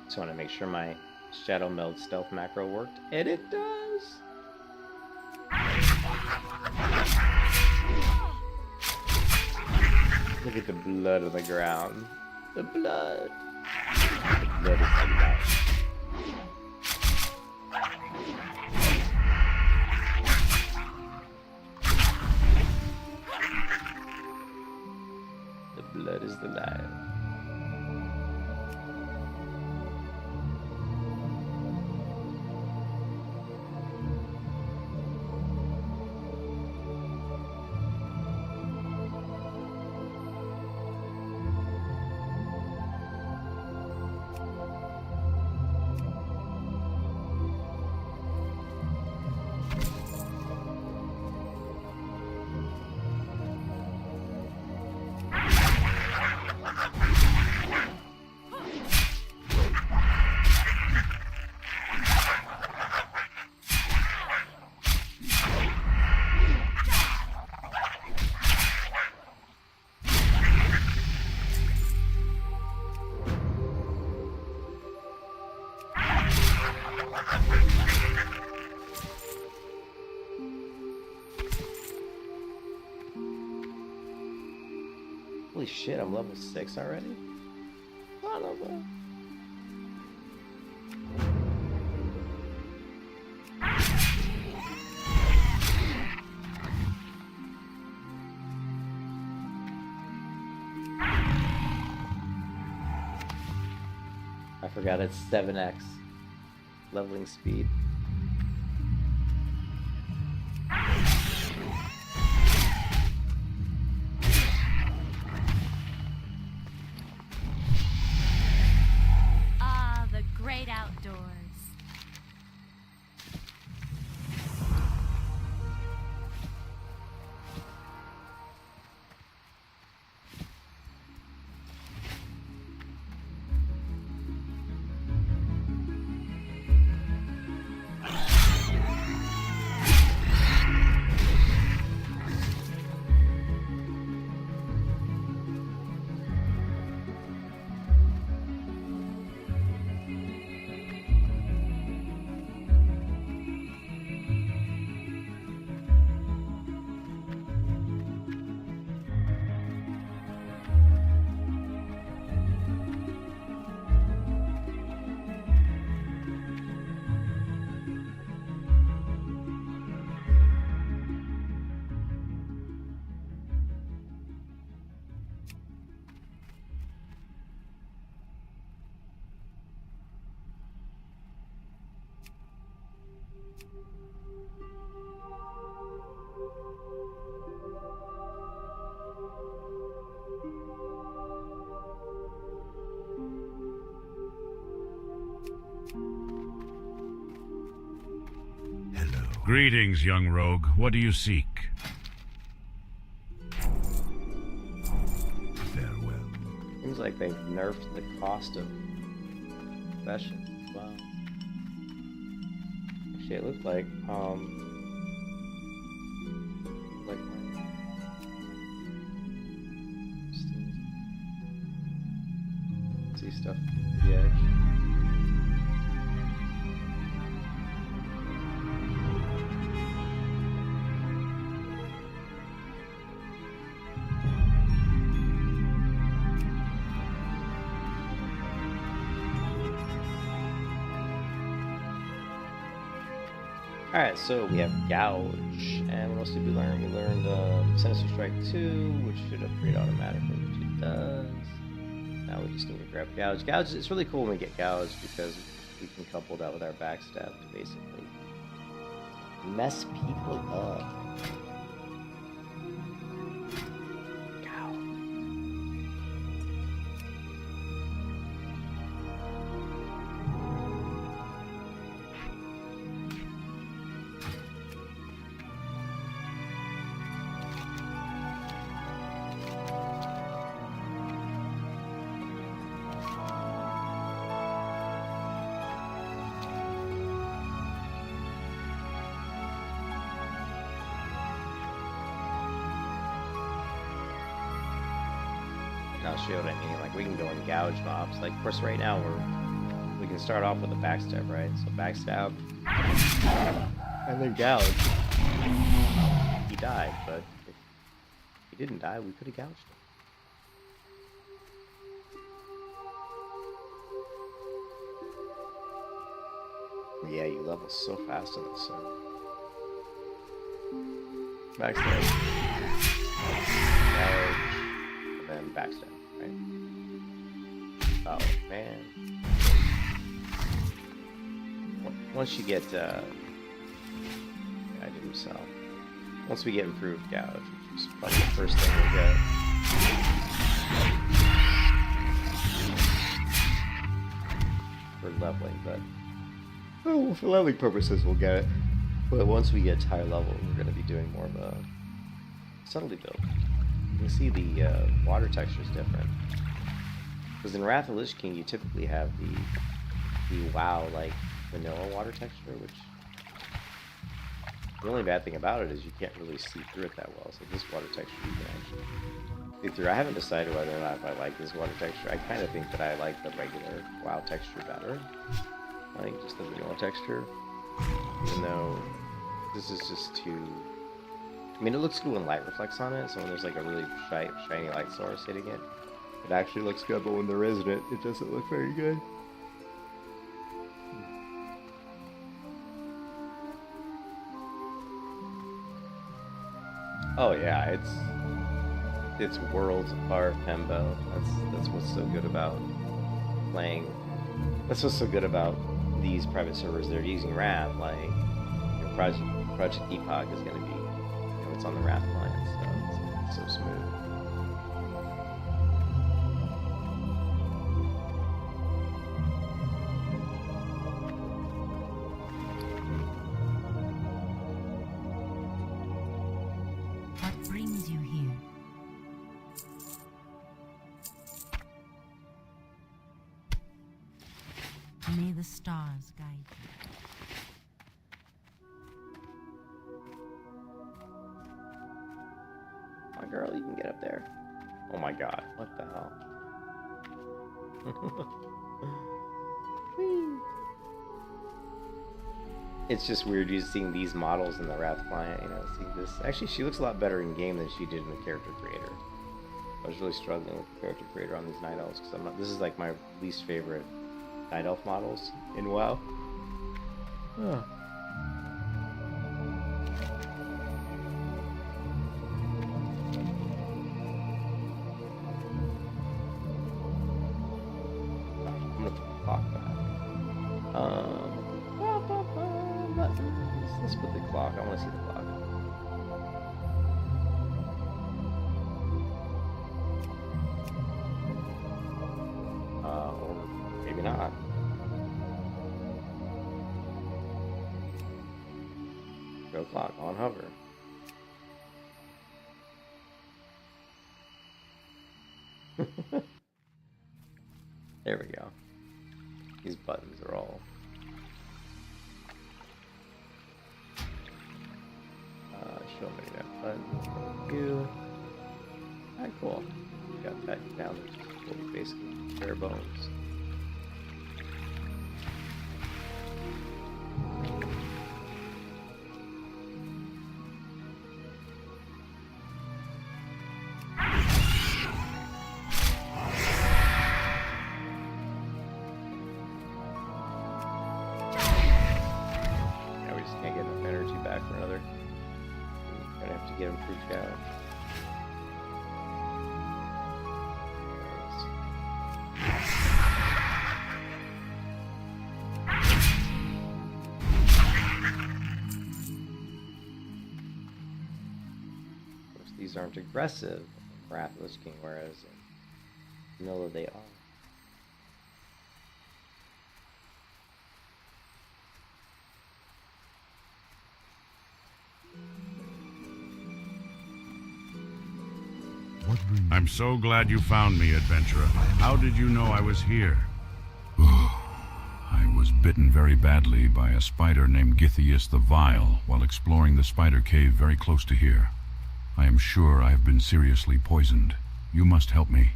Just want to make sure my Shadow Meld stealth macro worked, and it does! Look at the blood on the ground. The blood! The blood is the life. The blood is the life. Holy shit, I'm level 6 already? Son of a... I forgot it's 7x leveling speed. Greetings, young rogue. What do you seek? Farewell. Seems like they've nerfed the cost of professions as well. Actually, it looked like like my see stuff at the edge. Alright, so we have Gouge, and what else did we learn? We learned Sinister Strike 2, which should upgrade automatically, which it does. Now we just need to grab Gouge. Gouge, it's really cool when we get Gouge because we can couple that with our backstab to basically mess people up. I'll show you what I mean. Like, we can go and gouge mobs. Like, of course, right now we can start off with a backstab, right? So backstab, and then gouge. He died, but if he didn't die, we could have gouged him. Yeah, you level so fast on this server. Backstab, gouge, and then backstab. Right. Oh man. Once you get I didn't sell. Once we get improved gouge, which is probably the first thing we'll get. For leveling, but oh, for leveling purposes we'll get it. But once we get to higher level, we're gonna be doing more of a subtlety build. You can see the water texture is different. Because in Wrath of Lich King, you typically have the WoW like vanilla water texture, which the only bad thing about it is you can't really see through it that well. So this water texture you can actually see through. I haven't decided whether or not if I like this water texture. I kind of think that I like the regular WoW texture better. I think just the vanilla texture, even though this is just too. I mean, it looks good when light reflects on it, so when there's like a really shiny light source hitting it, it actually looks good, but when there isn't, it doesn't look very good. Oh yeah, it's worlds apart, Pembo. That's what's so good about playing. That's what's so good about these private servers that are using Wrath. Like, you know, Project Epoch is going to be. It's on the Wrath Alliance, so it's so smooth. What brings you here? May the stars guide you. Girl, you can get up there. Oh my god, what the hell? It's just weird just seeing these models in the Wrath client, you know, see this. Actually, she looks a lot better in game than she did in the character creator. I was really struggling with the character creator on these Night Elves, because this is like my least favorite Night Elf models in WoW. Oh. Let's put the clock. I want to see the clock. Or maybe not. o'clock on hover. There we go. These buttons are all... show me that button. Thank you. Alright, cool. Got that down to basically bare bones. Yeah, we just can't get enough energy back for another. We're gonna have to get him freaked out. These aren't aggressive in Wrath of the Lich King, whereas in vanilla they are. I'm so glad you found me, adventurer. How did you know I was here? I was bitten very badly by a spider named Githias the Vile while exploring the spider cave very close to here. I am sure I have been seriously poisoned. You must help me.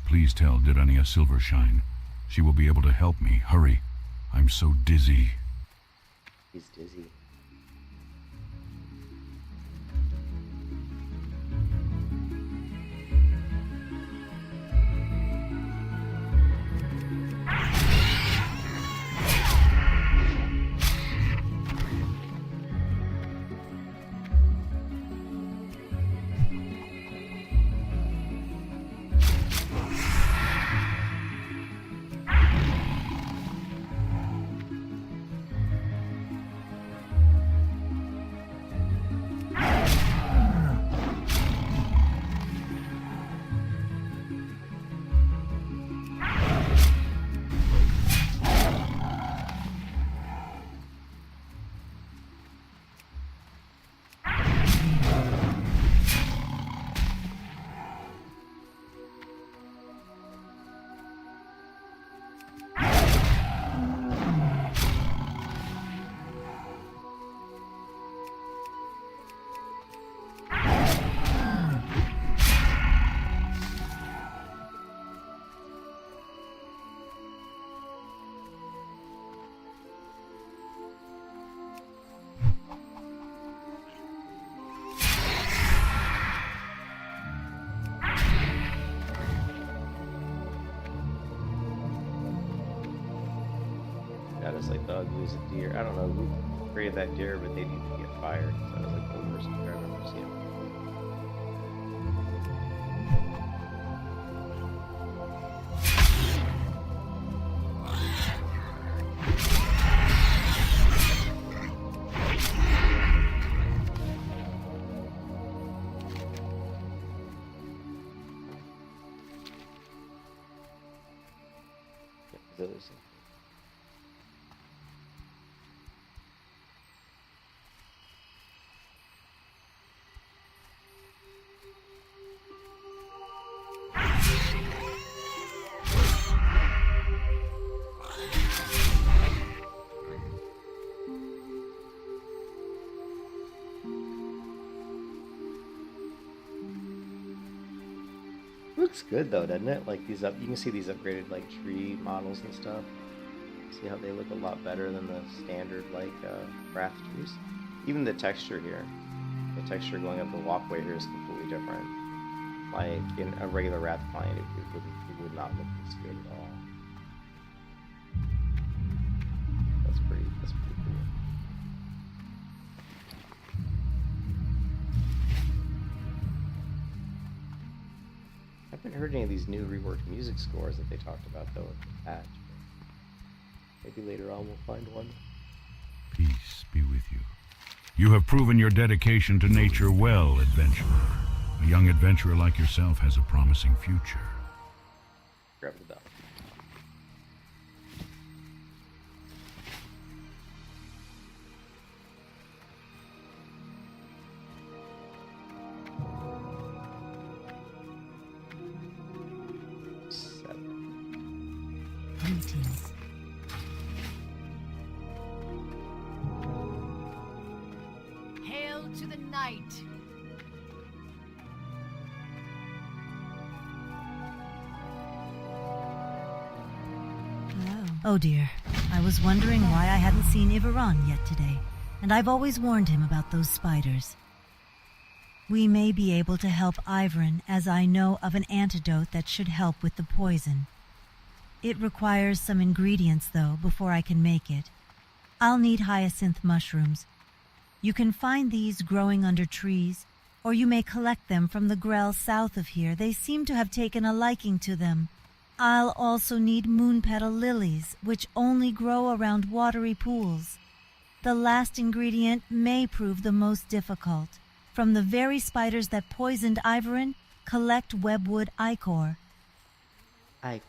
Please tell Dirania Silvershine. She will be able to help me. Hurry. I'm so dizzy. He's dizzy. That is like the ugliest deer. I don't know who created that deer, but they need to get fired. That was like the worst deer I've ever seen. Those. Looks good though, doesn't it? Like these you can see these upgraded like tree models and stuff. See how they look a lot better than the standard like Wrath trees. Even the texture here, the texture going up the walkway here is completely different. Like in a regular Wrath client, it would not look this good at all. That's pretty cool. I haven't heard any of these new reworked music scores that they talked about though in the patch. Maybe later on we'll find one. Peace be with you. You have proven your dedication to nature well, adventurer. A young adventurer like yourself has a promising future. Grab the bell. to the night. Oh dear. I was wondering why I hadn't seen Ivaron yet today, and I've always warned him about those spiders. We may be able to help Ivran, as I know of an antidote that should help with the poison. It requires some ingredients, though, before I can make it. I'll need hyacinth mushrooms. You can find these growing under trees, or you may collect them from the Grell south of here. They seem to have taken a liking to them. I'll also need moonpetal lilies, which only grow around watery pools. The last ingredient may prove the most difficult. From the very spiders that poisoned Ivran, collect webwood ichor. Ichor.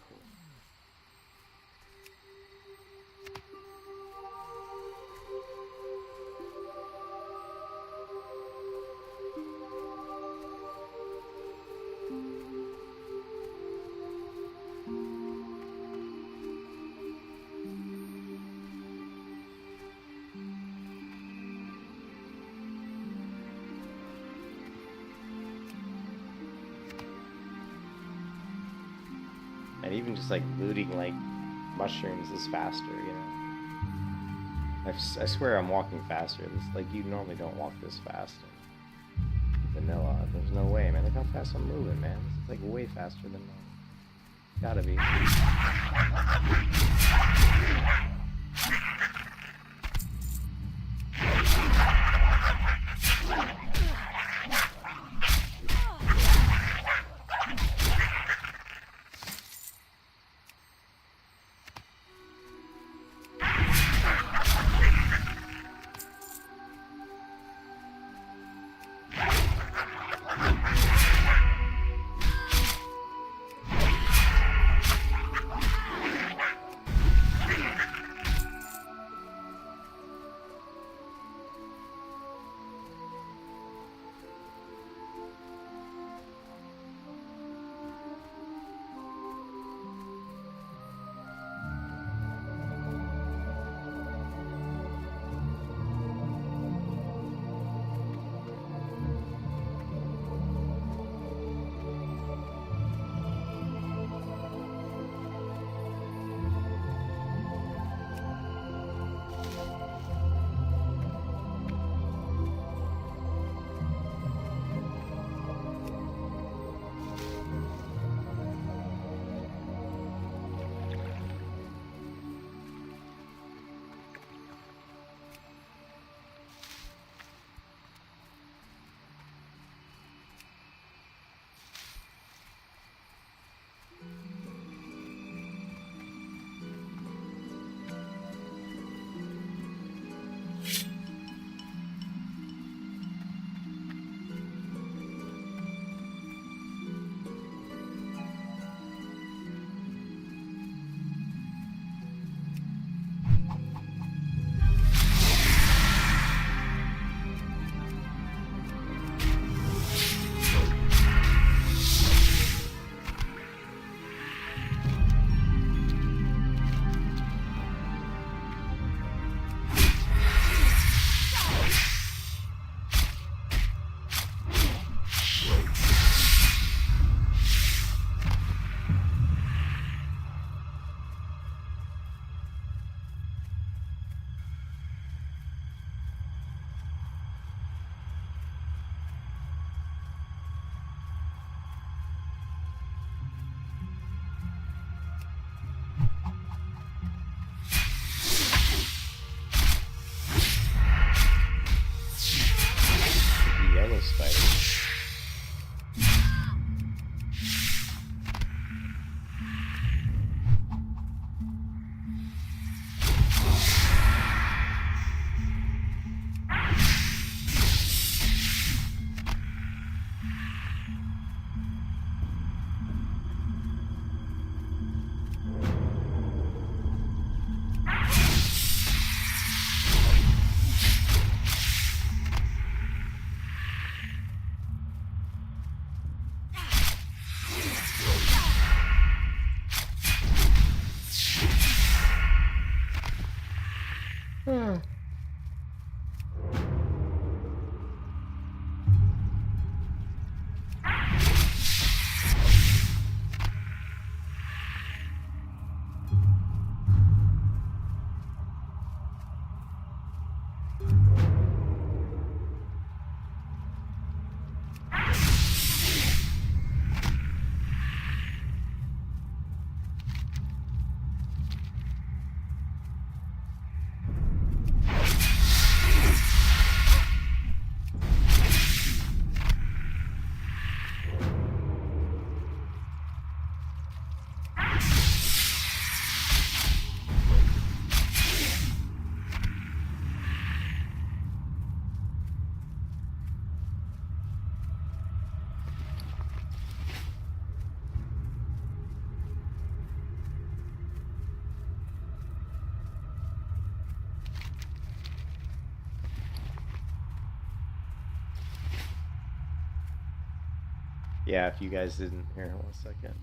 And even just like looting like mushrooms is faster, you know. I swear I'm walking faster. This, like, you normally don't walk this fast in vanilla. There's no way, man. Look how fast I'm moving, man. This is like way faster than normal. Gotta be. Yeah, if you guys didn't hear, 1 second.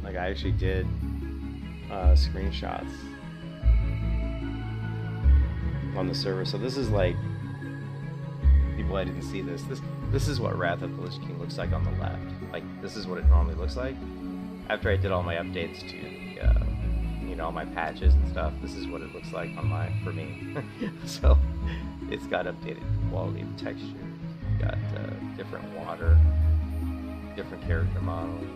Like, I actually did screenshots on the server. So this is like, people I didn't see this. This is what Wrath of the Lich King looks like on the left. Like, this is what it normally looks like. After I did all my updates to the, you know, all my patches and stuff, this is what it looks like on my, for me. So it's got updated quality of texture, got different water, different character models.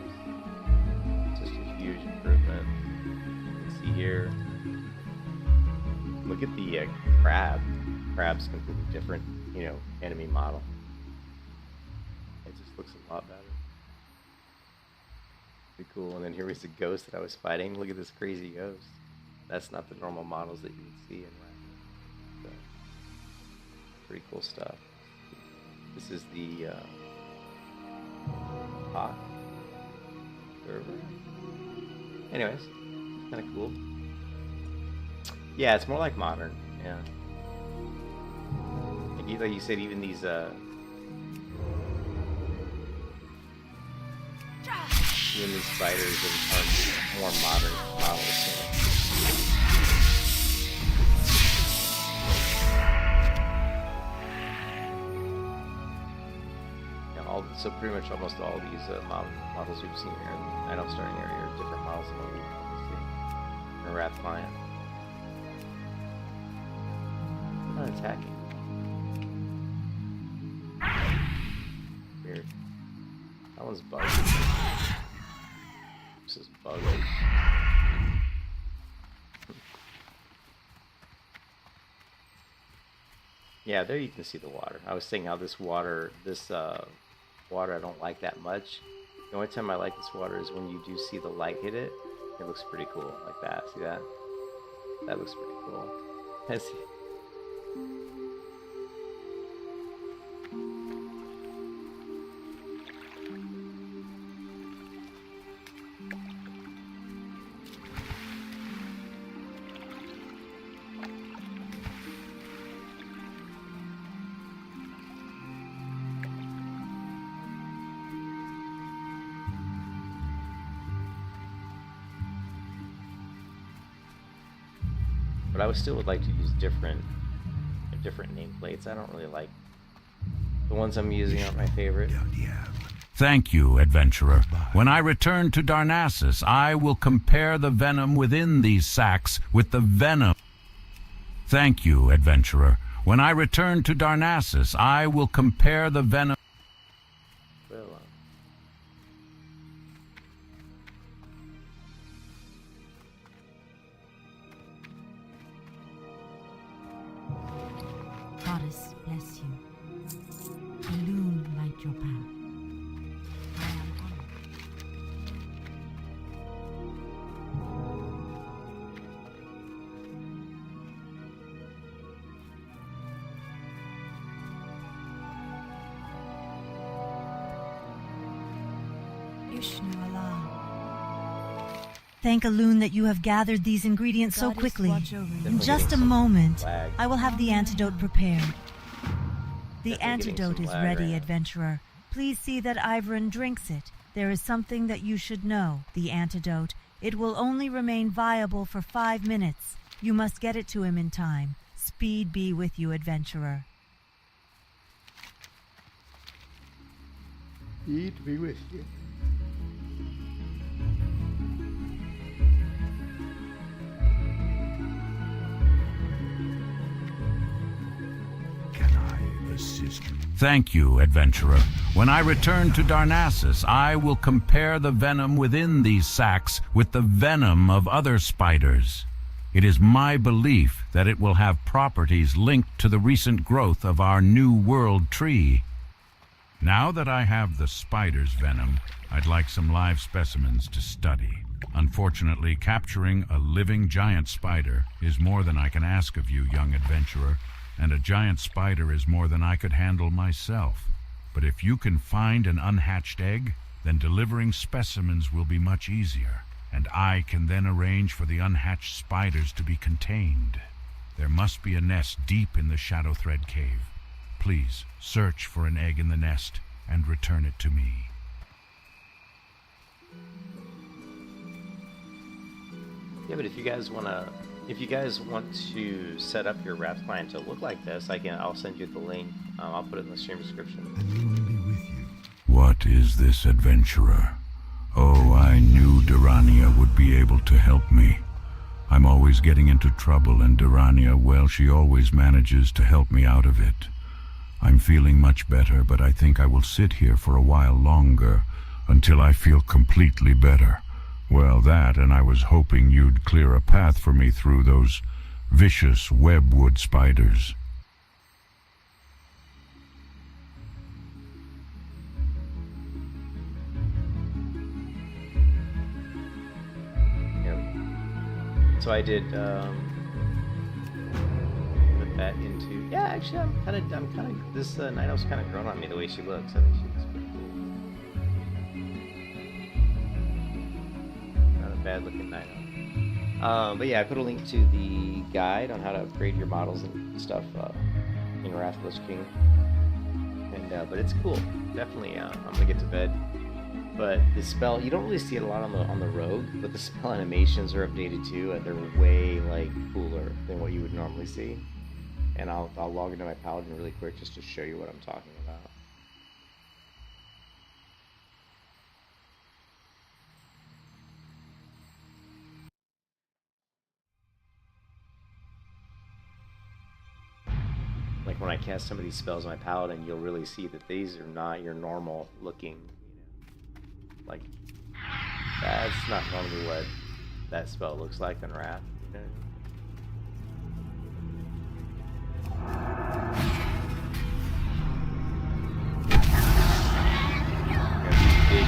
Just a huge improvement. You can see here. Look at the crab. Crab's completely different, you know, enemy model. It just looks a lot better. Pretty cool. And then here was the ghost that I was fighting. Look at this crazy ghost. That's not the normal models that you would see in Wrath. So, pretty cool stuff. This is the hawk server. Anyways, kind of cool. Yeah, it's more like modern. Yeah. Like you said, even these spiders are more modern models. You know? So pretty much almost all these models we've seen here in the Night Elf starting area are different models than what we've seen in a Wrath client. I'm not attacking. Weird. That one's bugged. This is bugged. Yeah, there you can see the water. I was saying how this water, water I don't like that much. The only time I like this water is when you do see the light hit it. It looks pretty cool, like that. See that? That looks pretty cool. I see. But I still would like to use different nameplates. I don't really like the ones I'm using. Aren't my favorite. Thank you, adventurer. When I return to Darnassus, I will compare the venom within these sacks with the venom. Thank you, adventurer. When I return to Darnassus, I will compare the venom. Goddess bless you. Illume light your path. I am honored. Ishnu Allah. Thank Alun that you have gathered these ingredients so quickly. In just a moment, I will have the antidote prepared. The antidote is ready, adventurer. Please see that Ivran drinks it. There is something that you should know. The antidote. It will only remain viable for 5 minutes. You must get it to him in time. Speed be with you, adventurer. Speed be with you. Thank you, adventurer. When I return to Darnassus, I will compare the venom within these sacks with the venom of other spiders. It is my belief that it will have properties linked to the recent growth of our new world tree. Now that I have the spider's venom, I'd like some live specimens to study. Unfortunately, capturing a living giant spider is more than I can ask of you, young adventurer. And a giant spider is more than I could handle myself. But if you can find an unhatched egg, then delivering specimens will be much easier, and I can then arrange for the unhatched spiders to be contained. There must be a nest deep in the Shadow Thread Cave. Please, search for an egg in the nest. and return it to me. Yeah, but if you guys want to set up your Wrath client to look like this, I'll send you the link. I'll put it in the stream description. And we will be with you. What is this, adventurer? Oh, I knew Durania would be able to help me. I'm always getting into trouble, and Durania, well, she always manages to help me out of it. I'm feeling much better, but I think I will sit here for a while longer, until I feel completely better. Well, that, and I was hoping you'd clear a path for me through those vicious webwood spiders. So I did put that into. Yeah, actually, I'm kind of. This night elf's kind of grown on me the way she looks. I think she looks pretty cool. Not a bad looking night elf. But yeah, I put a link to the guide on how to upgrade your models and stuff in Wrath of Lich King. And but it's cool. Definitely, I'm gonna get to bed. But the spell, you don't really see it a lot on the rogue, but the spell animations are updated too, and they're way like cooler than what you would normally see. And I'll log into my paladin really quick just to show you what I'm talking about. Like when I cast some of these spells on my paladin, you'll really see that these are not your normal looking, like that's not normally what that spell looks like in Wrath, you know? Big,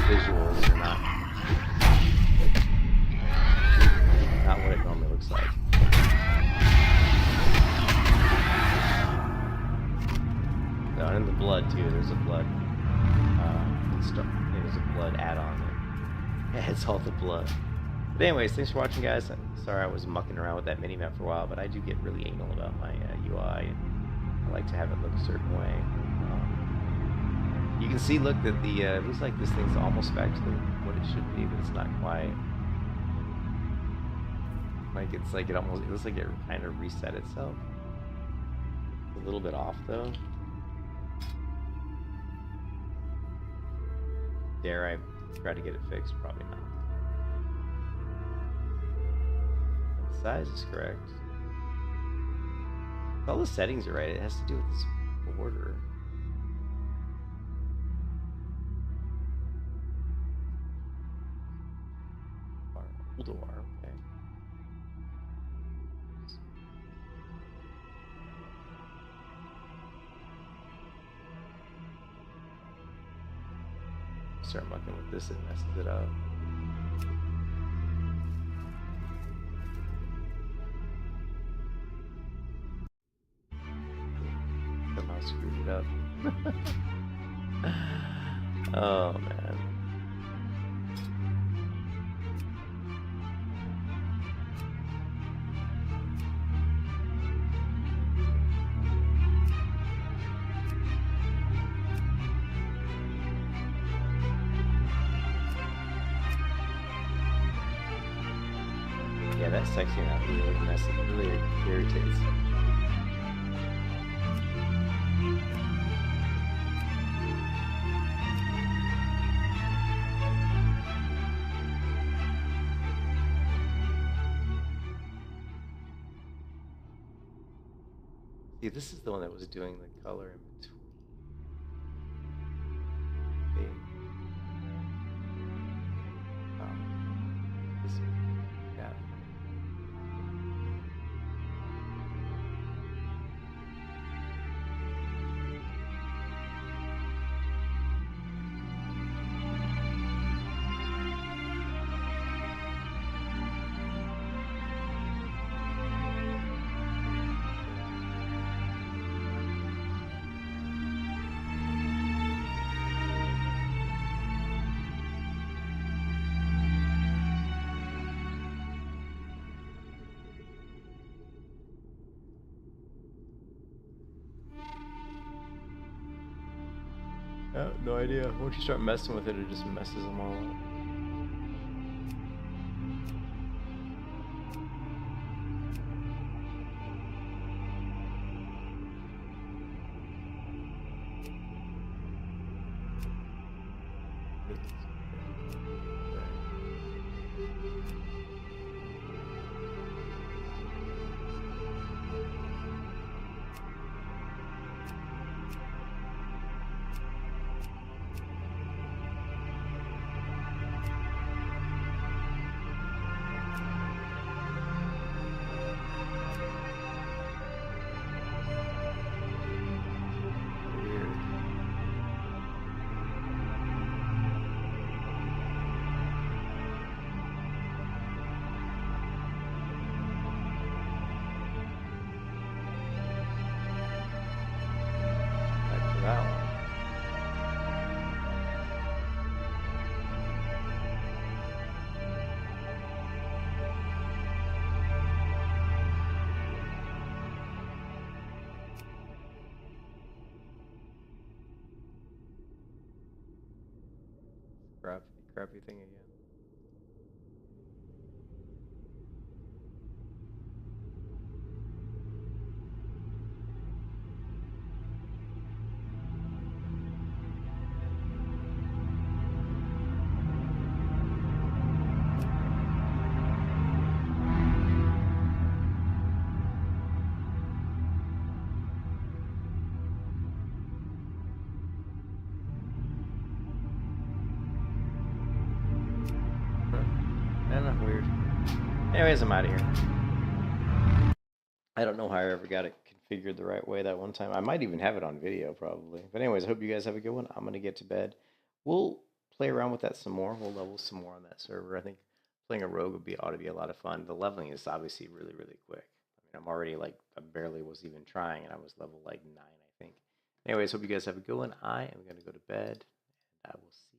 visuals are not what it normally looks like. No, and in the blood too. There's a blood. There's a blood add-on that adds all the blood. But anyways, thanks for watching, guys. Sorry I was mucking around with that mini-map for a while, but I do get really anal about my UI, and I like to have it look a certain way. You can see, look, that it looks like this thing's almost back to what it should be, but it's not quite. Like it looks like it kind of reset itself. It's a little bit off though. Dare I try to get it fixed? Probably not. And the size is correct. If all the settings are right, it has to do with this border. Door, okay. Start mucking with this, it messes it up. Somehow screwed it up. Oh man. Yeah, that section out really messy, really irritates. See, this is the one that was doing the color in between. This one. Yeah. have no idea. Once you start messing with it, it just messes them all up. That one. Crappy thing again. Weird. Anyways, I'm out of here. I don't know how I ever got it configured the right way that one time. I might even have it on video, probably. But anyways, I hope you guys have a good one. I'm going to get to bed. We'll play around with that some more. We'll level some more on that server. I think playing a rogue ought to be a lot of fun. The leveling is obviously really, really quick. I mean, I'm already like, I barely was even trying, and I was level like 9, I think. Anyways, hope you guys have a good one. I am going to go to bed, and I will see